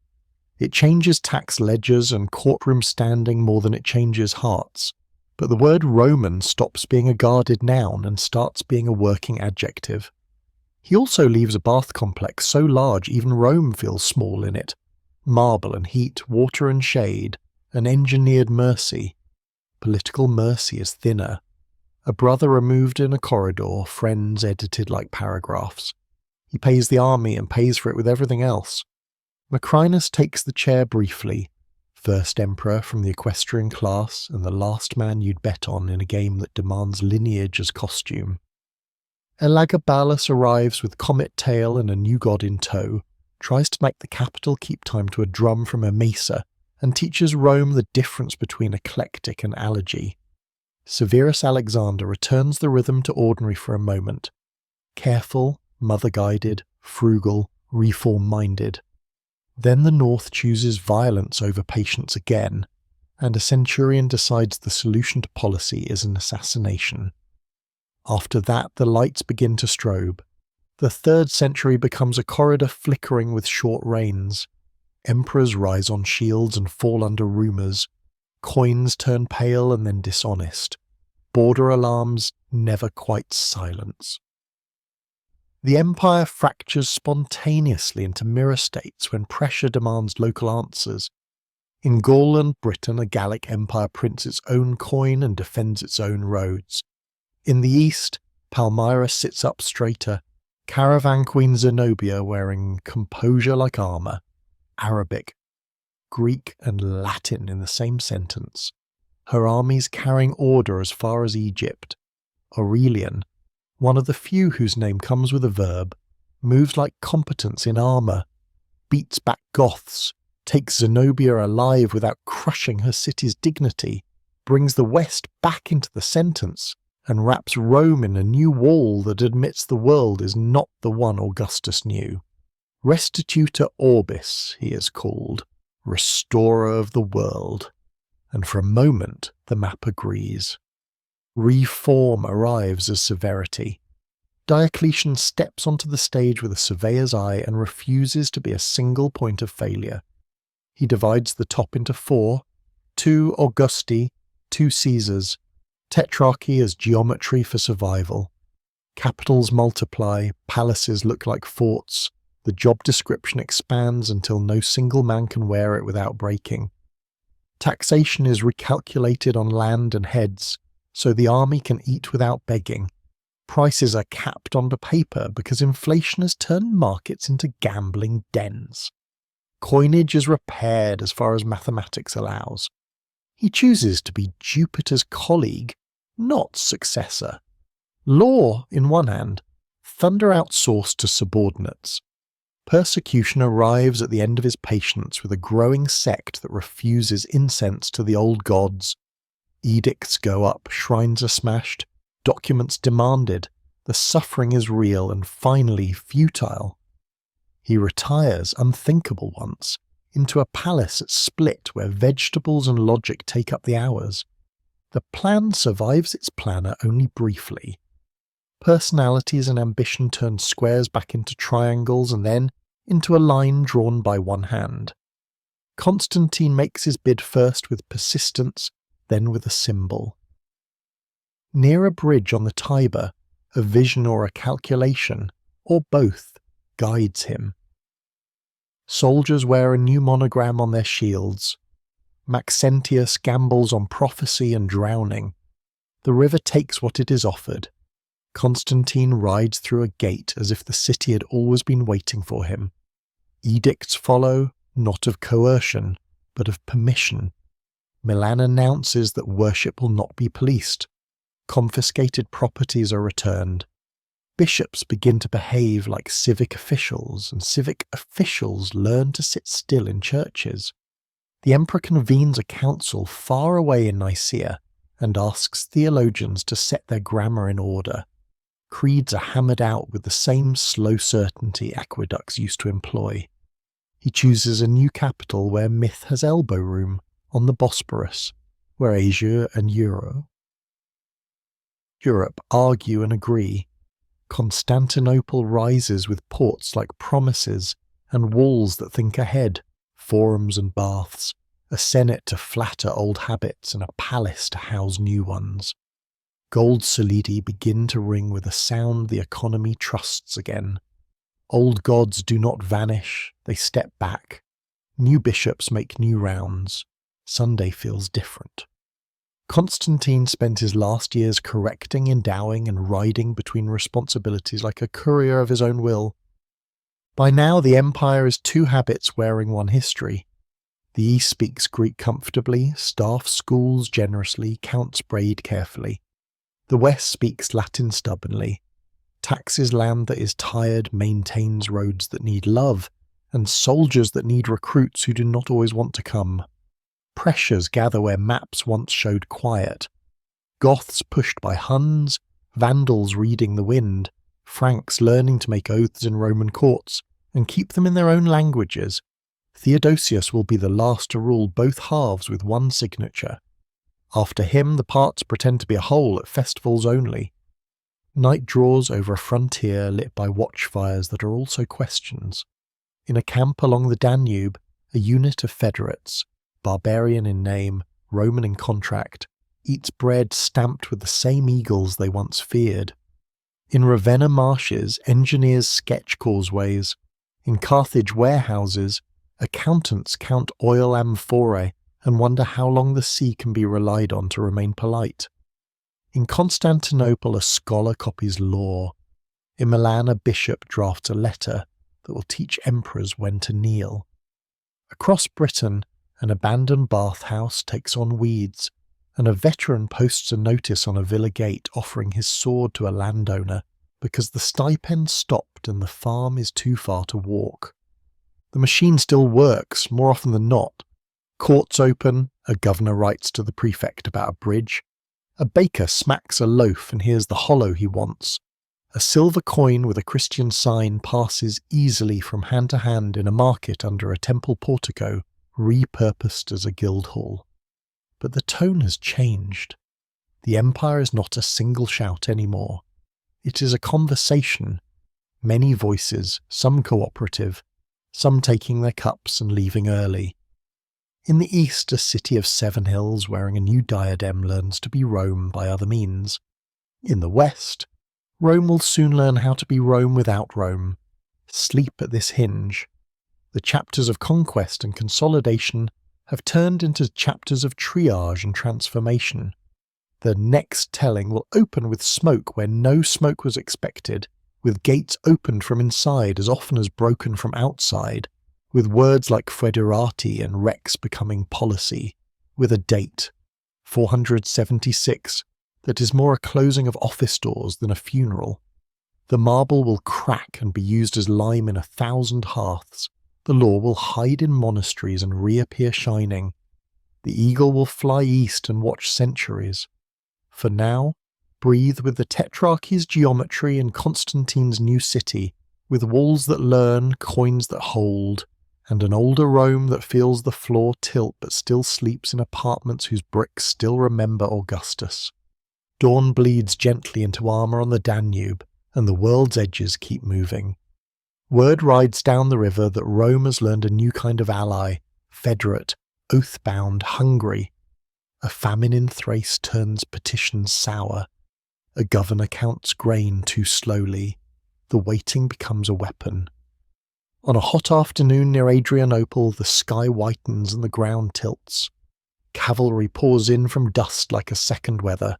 It changes tax ledgers and courtroom standing more than it changes hearts, but the word Roman stops being a guarded noun and starts being a working adjective. He also leaves a bath complex so large even Rome feels small in it. Marble and heat, water and shade, an engineered mercy. Political mercy is thinner. A brother removed in a corridor, friends edited like paragraphs. He pays the army and pays for it with everything else. Macrinus takes the chair briefly, first emperor from the equestrian class and the last man you'd bet on in a game that demands lineage as costume. Elagabalus arrives with comet tail and a new god in tow, tries to make the capital keep time to a drum from a mesa, and teaches Rome the difference between eclectic and allergy. Severus Alexander returns the rhythm to ordinary for a moment. Careful, mother-guided, frugal, reform-minded. Then the North chooses violence over patience again, and a centurion decides the solution to policy is an assassination. After that, the lights begin to strobe. The 3rd century becomes a corridor flickering with short rains. Emperors rise on shields and fall under rumours. Coins turn pale and then dishonest. Border alarms never quite silence. The empire fractures spontaneously into mirror states when pressure demands local answers. In Gaul and Britain, a Gallic empire prints its own coin and defends its own roads. In the east, Palmyra sits up straighter, caravan queen Zenobia wearing composure like armour. Arabic, Greek and Latin in the same sentence. Her armies carrying order as far as Egypt. Aurelian, one of the few whose name comes with a verb, moves like competence in armour, beats back Goths, takes Zenobia alive without crushing her city's dignity, brings the West back into the sentence, and wraps Rome in a new wall that admits the world is not the one Augustus knew. Restituta Orbis, he is called, restorer of the world, and for a moment the map agrees. Reform arrives as severity. Diocletian steps onto the stage with a surveyor's eye and refuses to be a single point of failure. He divides the top into 4, 2 Augusti, 2 Caesars, tetrarchy as geometry for survival. Capitals multiply, palaces look like forts, the job description expands until no single man can wear it without breaking. Taxation is recalculated on land and heads, so the army can eat without begging. Prices are capped onto paper because inflation has turned markets into gambling dens. Coinage is repaired as far as mathematics allows. He chooses to be Jupiter's colleague, not successor. Law in one hand, thunder outsourced to subordinates. Persecution arrives at the end of his patience with a growing sect that refuses incense to the old gods. Edicts go up, shrines are smashed, documents demanded, the suffering is real and finally futile. He retires, unthinkable once, into a palace at Split where vegetables and logic take up the hours. The plan survives its planner only briefly. Personalities and ambition turn squares back into triangles and then into a line drawn by one hand. Constantine makes his bid first with persistence, then with a symbol. Near a bridge on the Tiber, a vision or a calculation, or both, guides him. Soldiers wear a new monogram on their shields. Maxentius gambles on prophecy and drowning. The river takes what it is offered. Constantine rides through a gate as if the city had always been waiting for him. Edicts follow, not of coercion, but of permission. Milan announces that worship will not be policed. Confiscated properties are returned. Bishops begin to behave like civic officials, and civic officials learn to sit still in churches. The emperor convenes a council far away in Nicaea and asks theologians to set their grammar in order. Creeds are hammered out with the same slow certainty aqueducts used to employ. He chooses a new capital where myth has elbow room, on the Bosporus, where Asia and Europe argue and agree. Constantinople rises with ports like promises and walls that think ahead, forums and baths, a senate to flatter old habits and a palace to house new ones. Gold solidi begin to ring with a sound the economy trusts again. Old gods do not vanish, they step back. New bishops make new rounds. Sunday feels different. Constantine spent his last years correcting, endowing, and riding between responsibilities like a courier of his own will. By now the empire is two habits wearing one history. The East speaks Greek comfortably, staffs schools generously, counts braid carefully. The West speaks Latin stubbornly, taxes land that is tired, maintains roads that need love, and soldiers that need recruits who do not always want to come. Pressures gather where maps once showed quiet. Goths pushed by Huns, Vandals reading the wind, Franks learning to make oaths in Roman courts and keep them in their own languages. Theodosius will be the last to rule both halves with one signature. After him, the parts pretend to be a whole at festivals only. Night draws over a frontier lit by watchfires that are also questions. In a camp along the Danube, a unit of federates, barbarian in name, Roman in contract, eats bread stamped with the same eagles they once feared. In Ravenna marshes, engineers sketch causeways. In Carthage warehouses, accountants count oil amphorae and wonder how long the sea can be relied on to remain polite. In Constantinople, a scholar copies law. In Milan, a bishop drafts a letter that will teach emperors when to kneel. Across Britain, an abandoned bathhouse takes on weeds, and a veteran posts a notice on a villa gate offering his sword to a landowner because the stipend stopped and the farm is too far to walk. The machine still works, more often than not. Courts open, a governor writes to the prefect about a bridge. A baker smacks a loaf and hears the hollow he wants. A silver coin with a Christian sign passes easily from hand to hand in a market under a temple portico, repurposed as a guild hall. But the tone has changed. The empire is not a single shout anymore. It is a conversation. Many voices, some cooperative, some taking their cups and leaving early. In the east, a city of 7 hills wearing a new diadem learns to be Rome by other means. In the west, Rome will soon learn how to be Rome without Rome. Sleep at this hinge. The chapters of conquest and consolidation have turned into chapters of triage and transformation. The next telling will open with smoke where no smoke was expected, with gates opened from inside as often as broken from outside, with words like foederati and rex becoming policy. with a date, 476, that is more a closing of office doors than a funeral. The marble will crack and be used as lime in 1,000 hearths. The law will hide in monasteries and reappear shining. The eagle will fly east and watch centuries. For now, breathe with the Tetrarchy's geometry and Constantine's new city, with walls that learn, coins that hold, and an older Rome that feels the floor tilt but still sleeps in apartments whose bricks still remember Augustus. Dawn bleeds gently into armour on the Danube, and the world's edges keep moving. Word rides down the river that Rome has learned a new kind of ally, federate, oath-bound, hungry. A famine in Thrace turns petitions sour. A governor counts grain too slowly. The waiting becomes a weapon. On a hot afternoon near Adrianople, the sky whitens and the ground tilts. Cavalry pours in from dust like a second weather.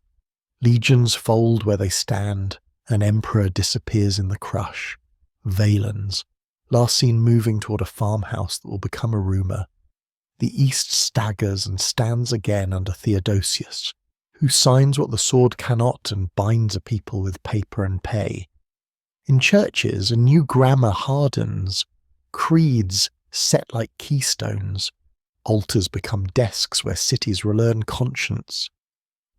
Legions fold where they stand. An emperor disappears in the crush. Valens, last seen moving toward a farmhouse that will become a rumour. The east staggers and stands again under Theodosius, who signs what the sword cannot and binds a people with paper and pay. In churches, a new grammar hardens. Creeds set like keystones. Altars become desks where cities relearn conscience.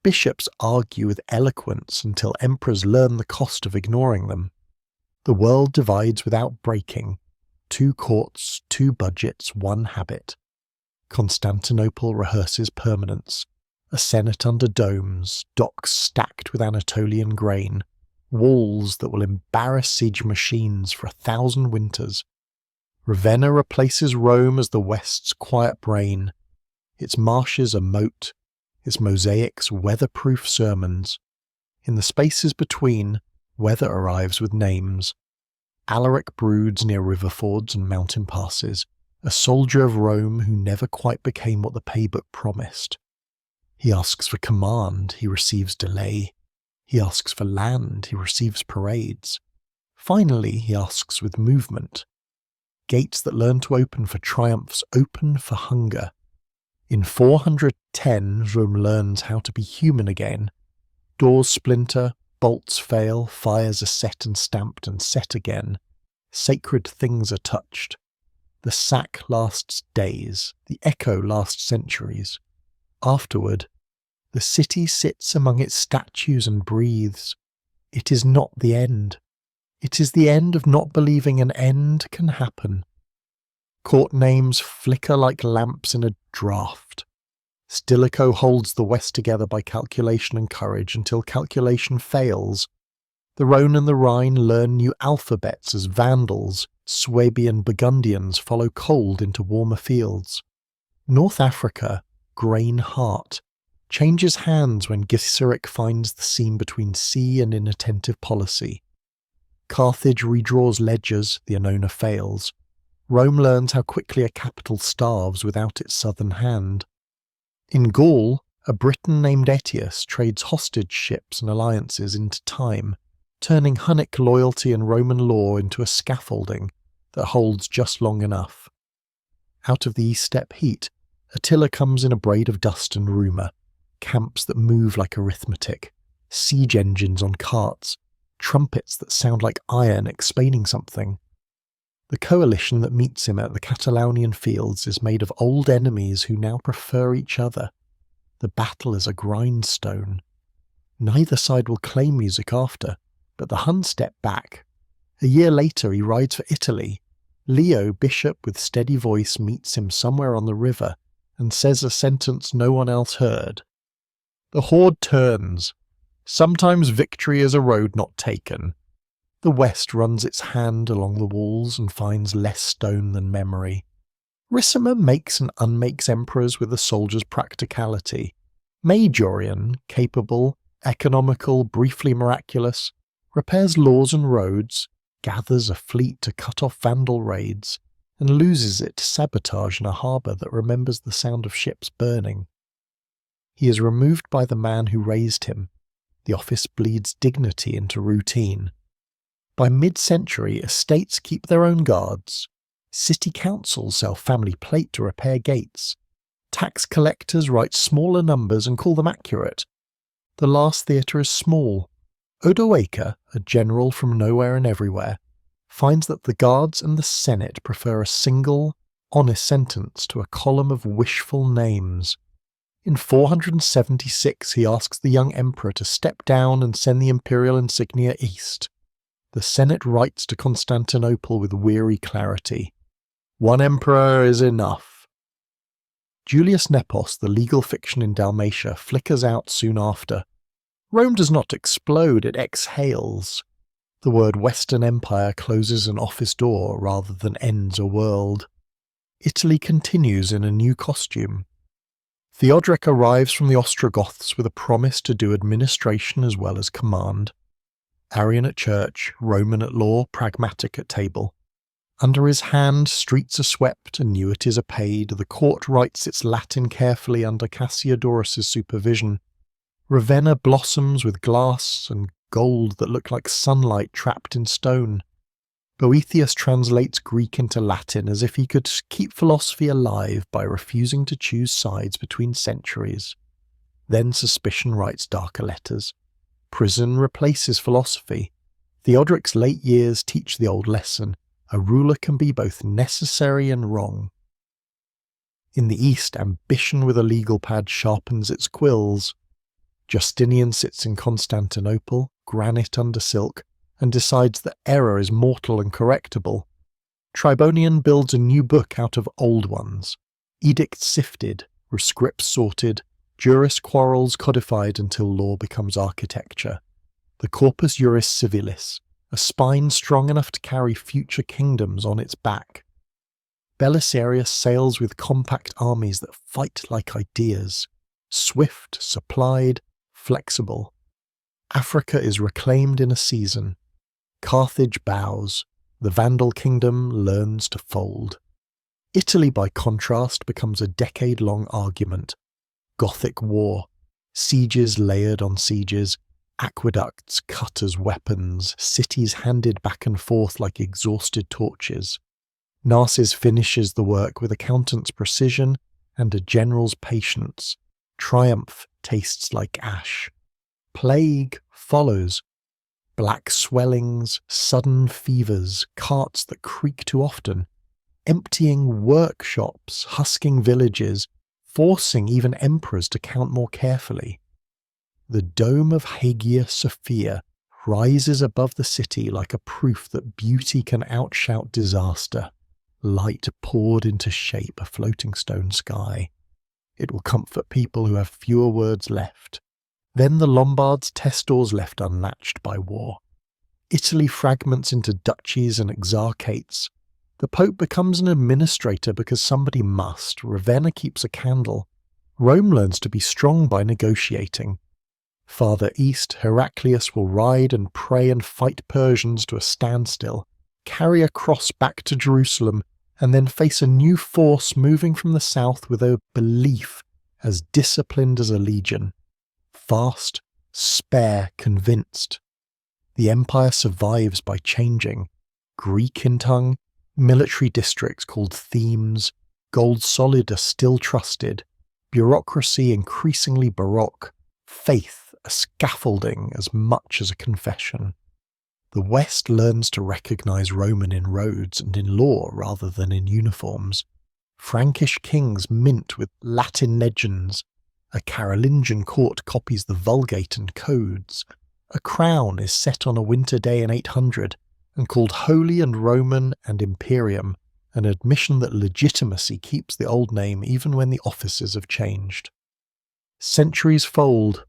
Bishops argue with eloquence until emperors learn the cost of ignoring them. The world divides without breaking. 2 courts, 2 budgets, 1 habit. Constantinople rehearses permanence. A senate under domes, docks stacked with Anatolian grain, walls that will embarrass siege machines for 1,000 winters. Ravenna replaces Rome as the West's quiet brain. Its marshes are moat, its mosaics weatherproof sermons. In the spaces between, weather arrives with names. Alaric broods near river fords and mountain passes, a soldier of Rome who never quite became what the paybook promised. He asks for command, he receives delay. He asks for land, he receives parades. Finally, he asks with movement. Gates that learn to open for triumphs open for hunger. In 410, Rome learns how to be human again. Doors splinter, bolts fail, fires are set and stamped and set again. Sacred things are touched. The sack lasts days, the echo lasts centuries. Afterward, the city sits among its statues and breathes. It is not the end. It is the end of not believing an end can happen. Court names flicker like lamps in a draught. Stilicho holds the West together by calculation and courage until calculation fails. The Rhone and the Rhine learn new alphabets as Vandals, Swabian Burgundians follow cold into warmer fields. North Africa, grain heart, changes hands when Gisseric finds the seam between sea and inattentive policy. Carthage redraws ledgers, the Annona fails. Rome learns how quickly a capital starves without its southern hand. In Gaul, a Briton named Aetius trades hostage ships and alliances into time, turning Hunnic loyalty and Roman law into a scaffolding that holds just long enough. Out of the East Steppe heat, Attila comes in a braid of dust and rumour, camps that move like arithmetic, siege engines on carts, trumpets that sound like iron explaining something. The coalition that meets him at the Catalonian fields is made of old enemies who now prefer each other. The battle is a grindstone. Neither side will claim music after, but the Huns step back. A year later he rides for Italy. Leo, bishop with steady voice, meets him somewhere on the river and says a sentence no one else heard. The horde turns. Sometimes victory is a road not taken. The West runs its hand along the walls and finds less stone than memory. Ricimer makes and unmakes emperors with a soldier's practicality. Majorian, capable, economical, briefly miraculous, repairs laws and roads, gathers a fleet to cut off Vandal raids, and loses it to sabotage in a harbour that remembers the sound of ships burning. He is removed by the man who raised him. The office bleeds dignity into routine. By mid-century, estates keep their own guards. City councils sell family plate to repair gates. Tax collectors write smaller numbers and call them accurate. The last theatre is small. Odoaker, a general from nowhere and everywhere, finds that the guards and the Senate prefer a single, honest sentence to a column of wishful names. In 476 he asks the young emperor to step down and send the imperial insignia east. The Senate writes to Constantinople with weary clarity. One emperor is enough. Julius Nepos, the legal fiction in Dalmatia, flickers out soon after. Rome does not explode, it exhales. The word Western Empire closes an office door rather than ends a world. Italy continues in a new costume. Theodoric arrives from the Ostrogoths with a promise to do administration as well as command. Arian at church, Roman at law, pragmatic at table. Under his hand, streets are swept, annuities are paid, the court writes its Latin carefully under Cassiodorus's supervision. Ravenna blossoms with glass and gold that look like sunlight trapped in stone. Boethius translates Greek into Latin as if he could keep philosophy alive by refusing to choose sides between centuries. Then suspicion writes darker letters. Prison replaces philosophy. Theodoric's late years teach the old lesson. A ruler can be both necessary and wrong. In the East, ambition with a legal pad sharpens its quills. Justinian sits in Constantinople, granite under silk, and decides that error is mortal and correctable. Tribonian builds a new book out of old ones. Edicts sifted, rescripts sorted, juris quarrels codified until law becomes architecture. The corpus juris civilis, a spine strong enough to carry future kingdoms on its back. Belisarius sails with compact armies that fight like ideas, swift, supplied, flexible. Africa is reclaimed in a season. Carthage bows. The Vandal kingdom learns to fold. Italy, by contrast, becomes a decade-long argument. Gothic war, sieges layered on sieges, aqueducts cut as weapons, cities handed back and forth like exhausted torches. Narses finishes the work with accountant's precision and a general's patience. Triumph tastes like ash. Plague follows. Black swellings, sudden fevers, carts that creak too often, emptying workshops, husking villages, forcing even emperors to count more carefully. The dome of Hagia Sophia rises above the city like a proof that beauty can outshout disaster. Light poured into shape a floating stone sky. It will comfort people who have fewer words left. Then the Lombards test doors left unmatched by war. Italy fragments into duchies and exarchates. The Pope becomes an administrator because somebody must. Ravenna keeps a candle. Rome learns to be strong by negotiating. Farther east, Heraclius will ride and pray and fight Persians to a standstill, carry a cross back to Jerusalem, and then face a new force moving from the south with a belief as disciplined as a legion. Fast, spare, convinced. The empire survives by changing. Greek in tongue, military districts called themes, gold solid are still trusted, bureaucracy increasingly baroque, faith a scaffolding as much as a confession. The West learns to recognize Roman in roads and in law rather than in uniforms. Frankish kings mint with Latin legends. A Carolingian court copies the Vulgate and codes. A crown is set on a winter day in 800 and called Holy and Roman and Imperium, an admission that legitimacy keeps the old name even when the offices have changed. Centuries fold.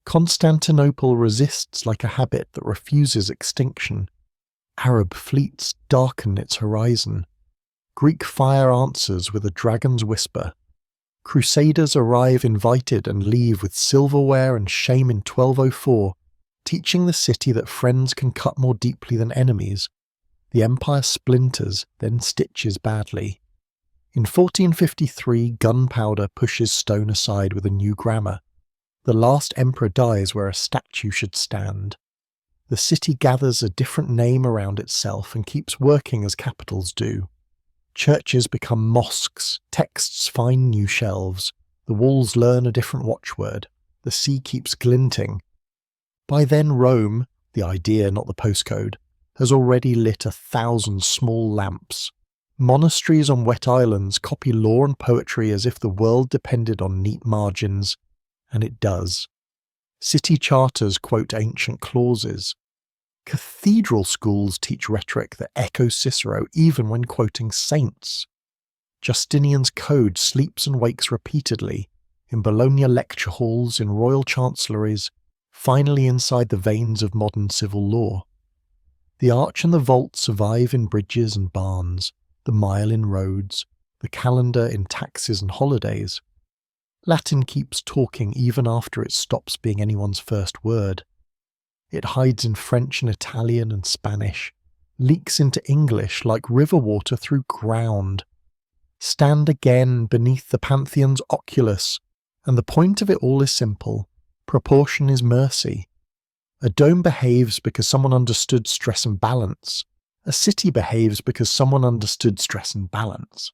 Constantinople resists like a habit that refuses extinction. Arab fleets darken its horizon. Greek fire answers with a dragon's whisper. Crusaders arrive invited and leave with silverware and shame in 1204, teaching the city that friends can cut more deeply than enemies. The empire splinters, then stitches badly. In 1453, gunpowder pushes stone aside with a new grammar. The last emperor dies where a statue should stand. The city gathers a different name around itself and keeps working as capitals do. Churches become mosques, texts find new shelves, the walls learn a different watchword, the sea keeps glinting. By then Rome, the idea not the postcode, has already lit 1,000 small lamps. Monasteries on wet islands copy law and poetry as if the world depended on neat margins, and it does. City charters quote ancient clauses. Cathedral schools teach rhetoric that echoes Cicero even when quoting saints. Justinian's code sleeps and wakes repeatedly, in Bologna lecture halls, in royal chancelleries, finally inside the veins of modern civil law. The arch and the vault survive in bridges and barns, the mile in roads, the calendar in taxes and holidays. Latin keeps talking even after it stops being anyone's first word. It hides in French and Italian and Spanish, leaks into English like river water through ground. Stand again beneath the Pantheon's oculus, and the point of it all is simple. Proportion is mercy. A dome behaves because someone understood stress and balance. A city behaves because someone understood stress and balance.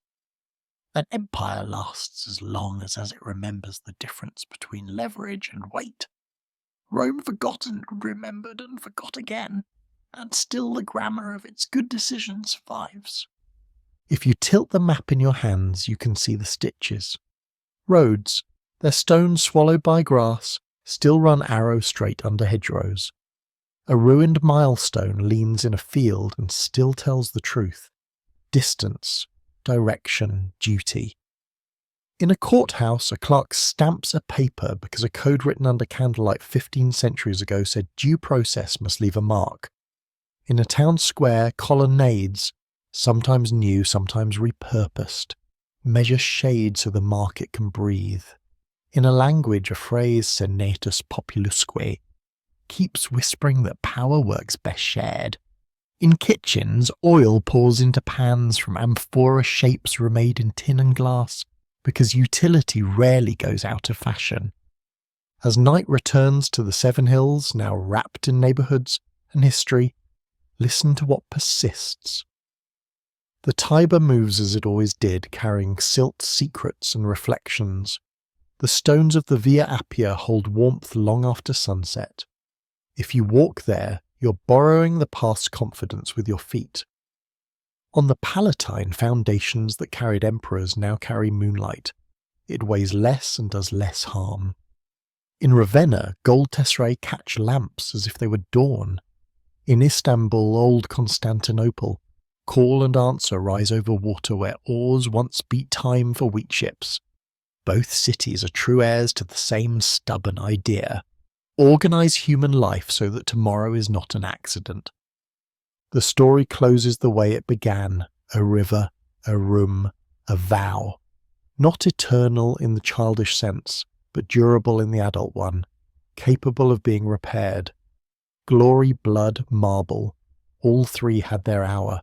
An empire lasts as long as it remembers the difference between leverage and weight. Rome forgot and remembered and forgot again, and still the grammar of its good decisions survives. If you tilt the map in your hands, you can see the stitches. Roads, their stones swallowed by grass, still run arrow straight under hedgerows. A ruined milestone leans in a field and still tells the truth. Distance, direction, duty. In a courthouse, a clerk stamps a paper because a code written under candlelight 15 centuries ago said due process must leave a mark. In a town square, colonnades, sometimes new, sometimes repurposed, measure shade so the market can breathe. In a language, a phrase, senatus populusque, keeps whispering that power works best shared. In kitchens, oil pours into pans from amphora shapes remade in tin and glass, because utility rarely goes out of fashion. As night returns to the Seven Hills, now wrapped in neighbourhoods and history, listen to what persists. The Tiber moves as it always did, carrying silt secrets and reflections. The stones of the Via Appia hold warmth long after sunset. If you walk there, you're borrowing the past's confidence with your feet. On the Palatine, foundations that carried emperors now carry moonlight. It weighs less and does less harm. In Ravenna, gold tesserae catch lamps as if they were dawn. In Istanbul, old Constantinople, call and answer rise over water where oars once beat time for wheat ships. Both cities are true heirs to the same stubborn idea. Organize human life so that tomorrow is not an accident. The story closes the way it began, a river, a room, a vow. Not eternal in the childish sense, but durable in the adult one, capable of being repaired. Glory, blood, marble, all three had their hour.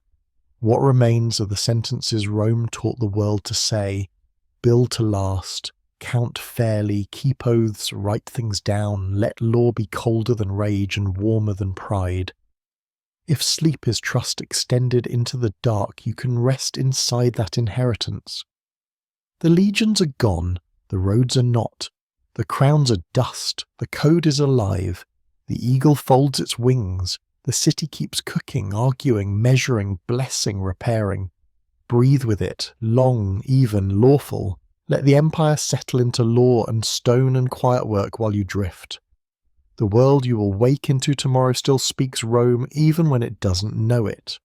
What remains are the sentences Rome taught the world to say: build to last, count fairly, keep oaths, write things down, let law be colder than rage and warmer than pride. If sleep is trust extended into the dark, you can rest inside that inheritance. The legions are gone, the roads are not, the crowns are dust, the code is alive, the eagle folds its wings, the city keeps cooking, arguing, measuring, blessing, repairing. Breathe with it, long, even, lawful. Let the empire settle into law and stone and quiet work while you drift. The world you will wake into tomorrow still speaks Rome even when it doesn't know it.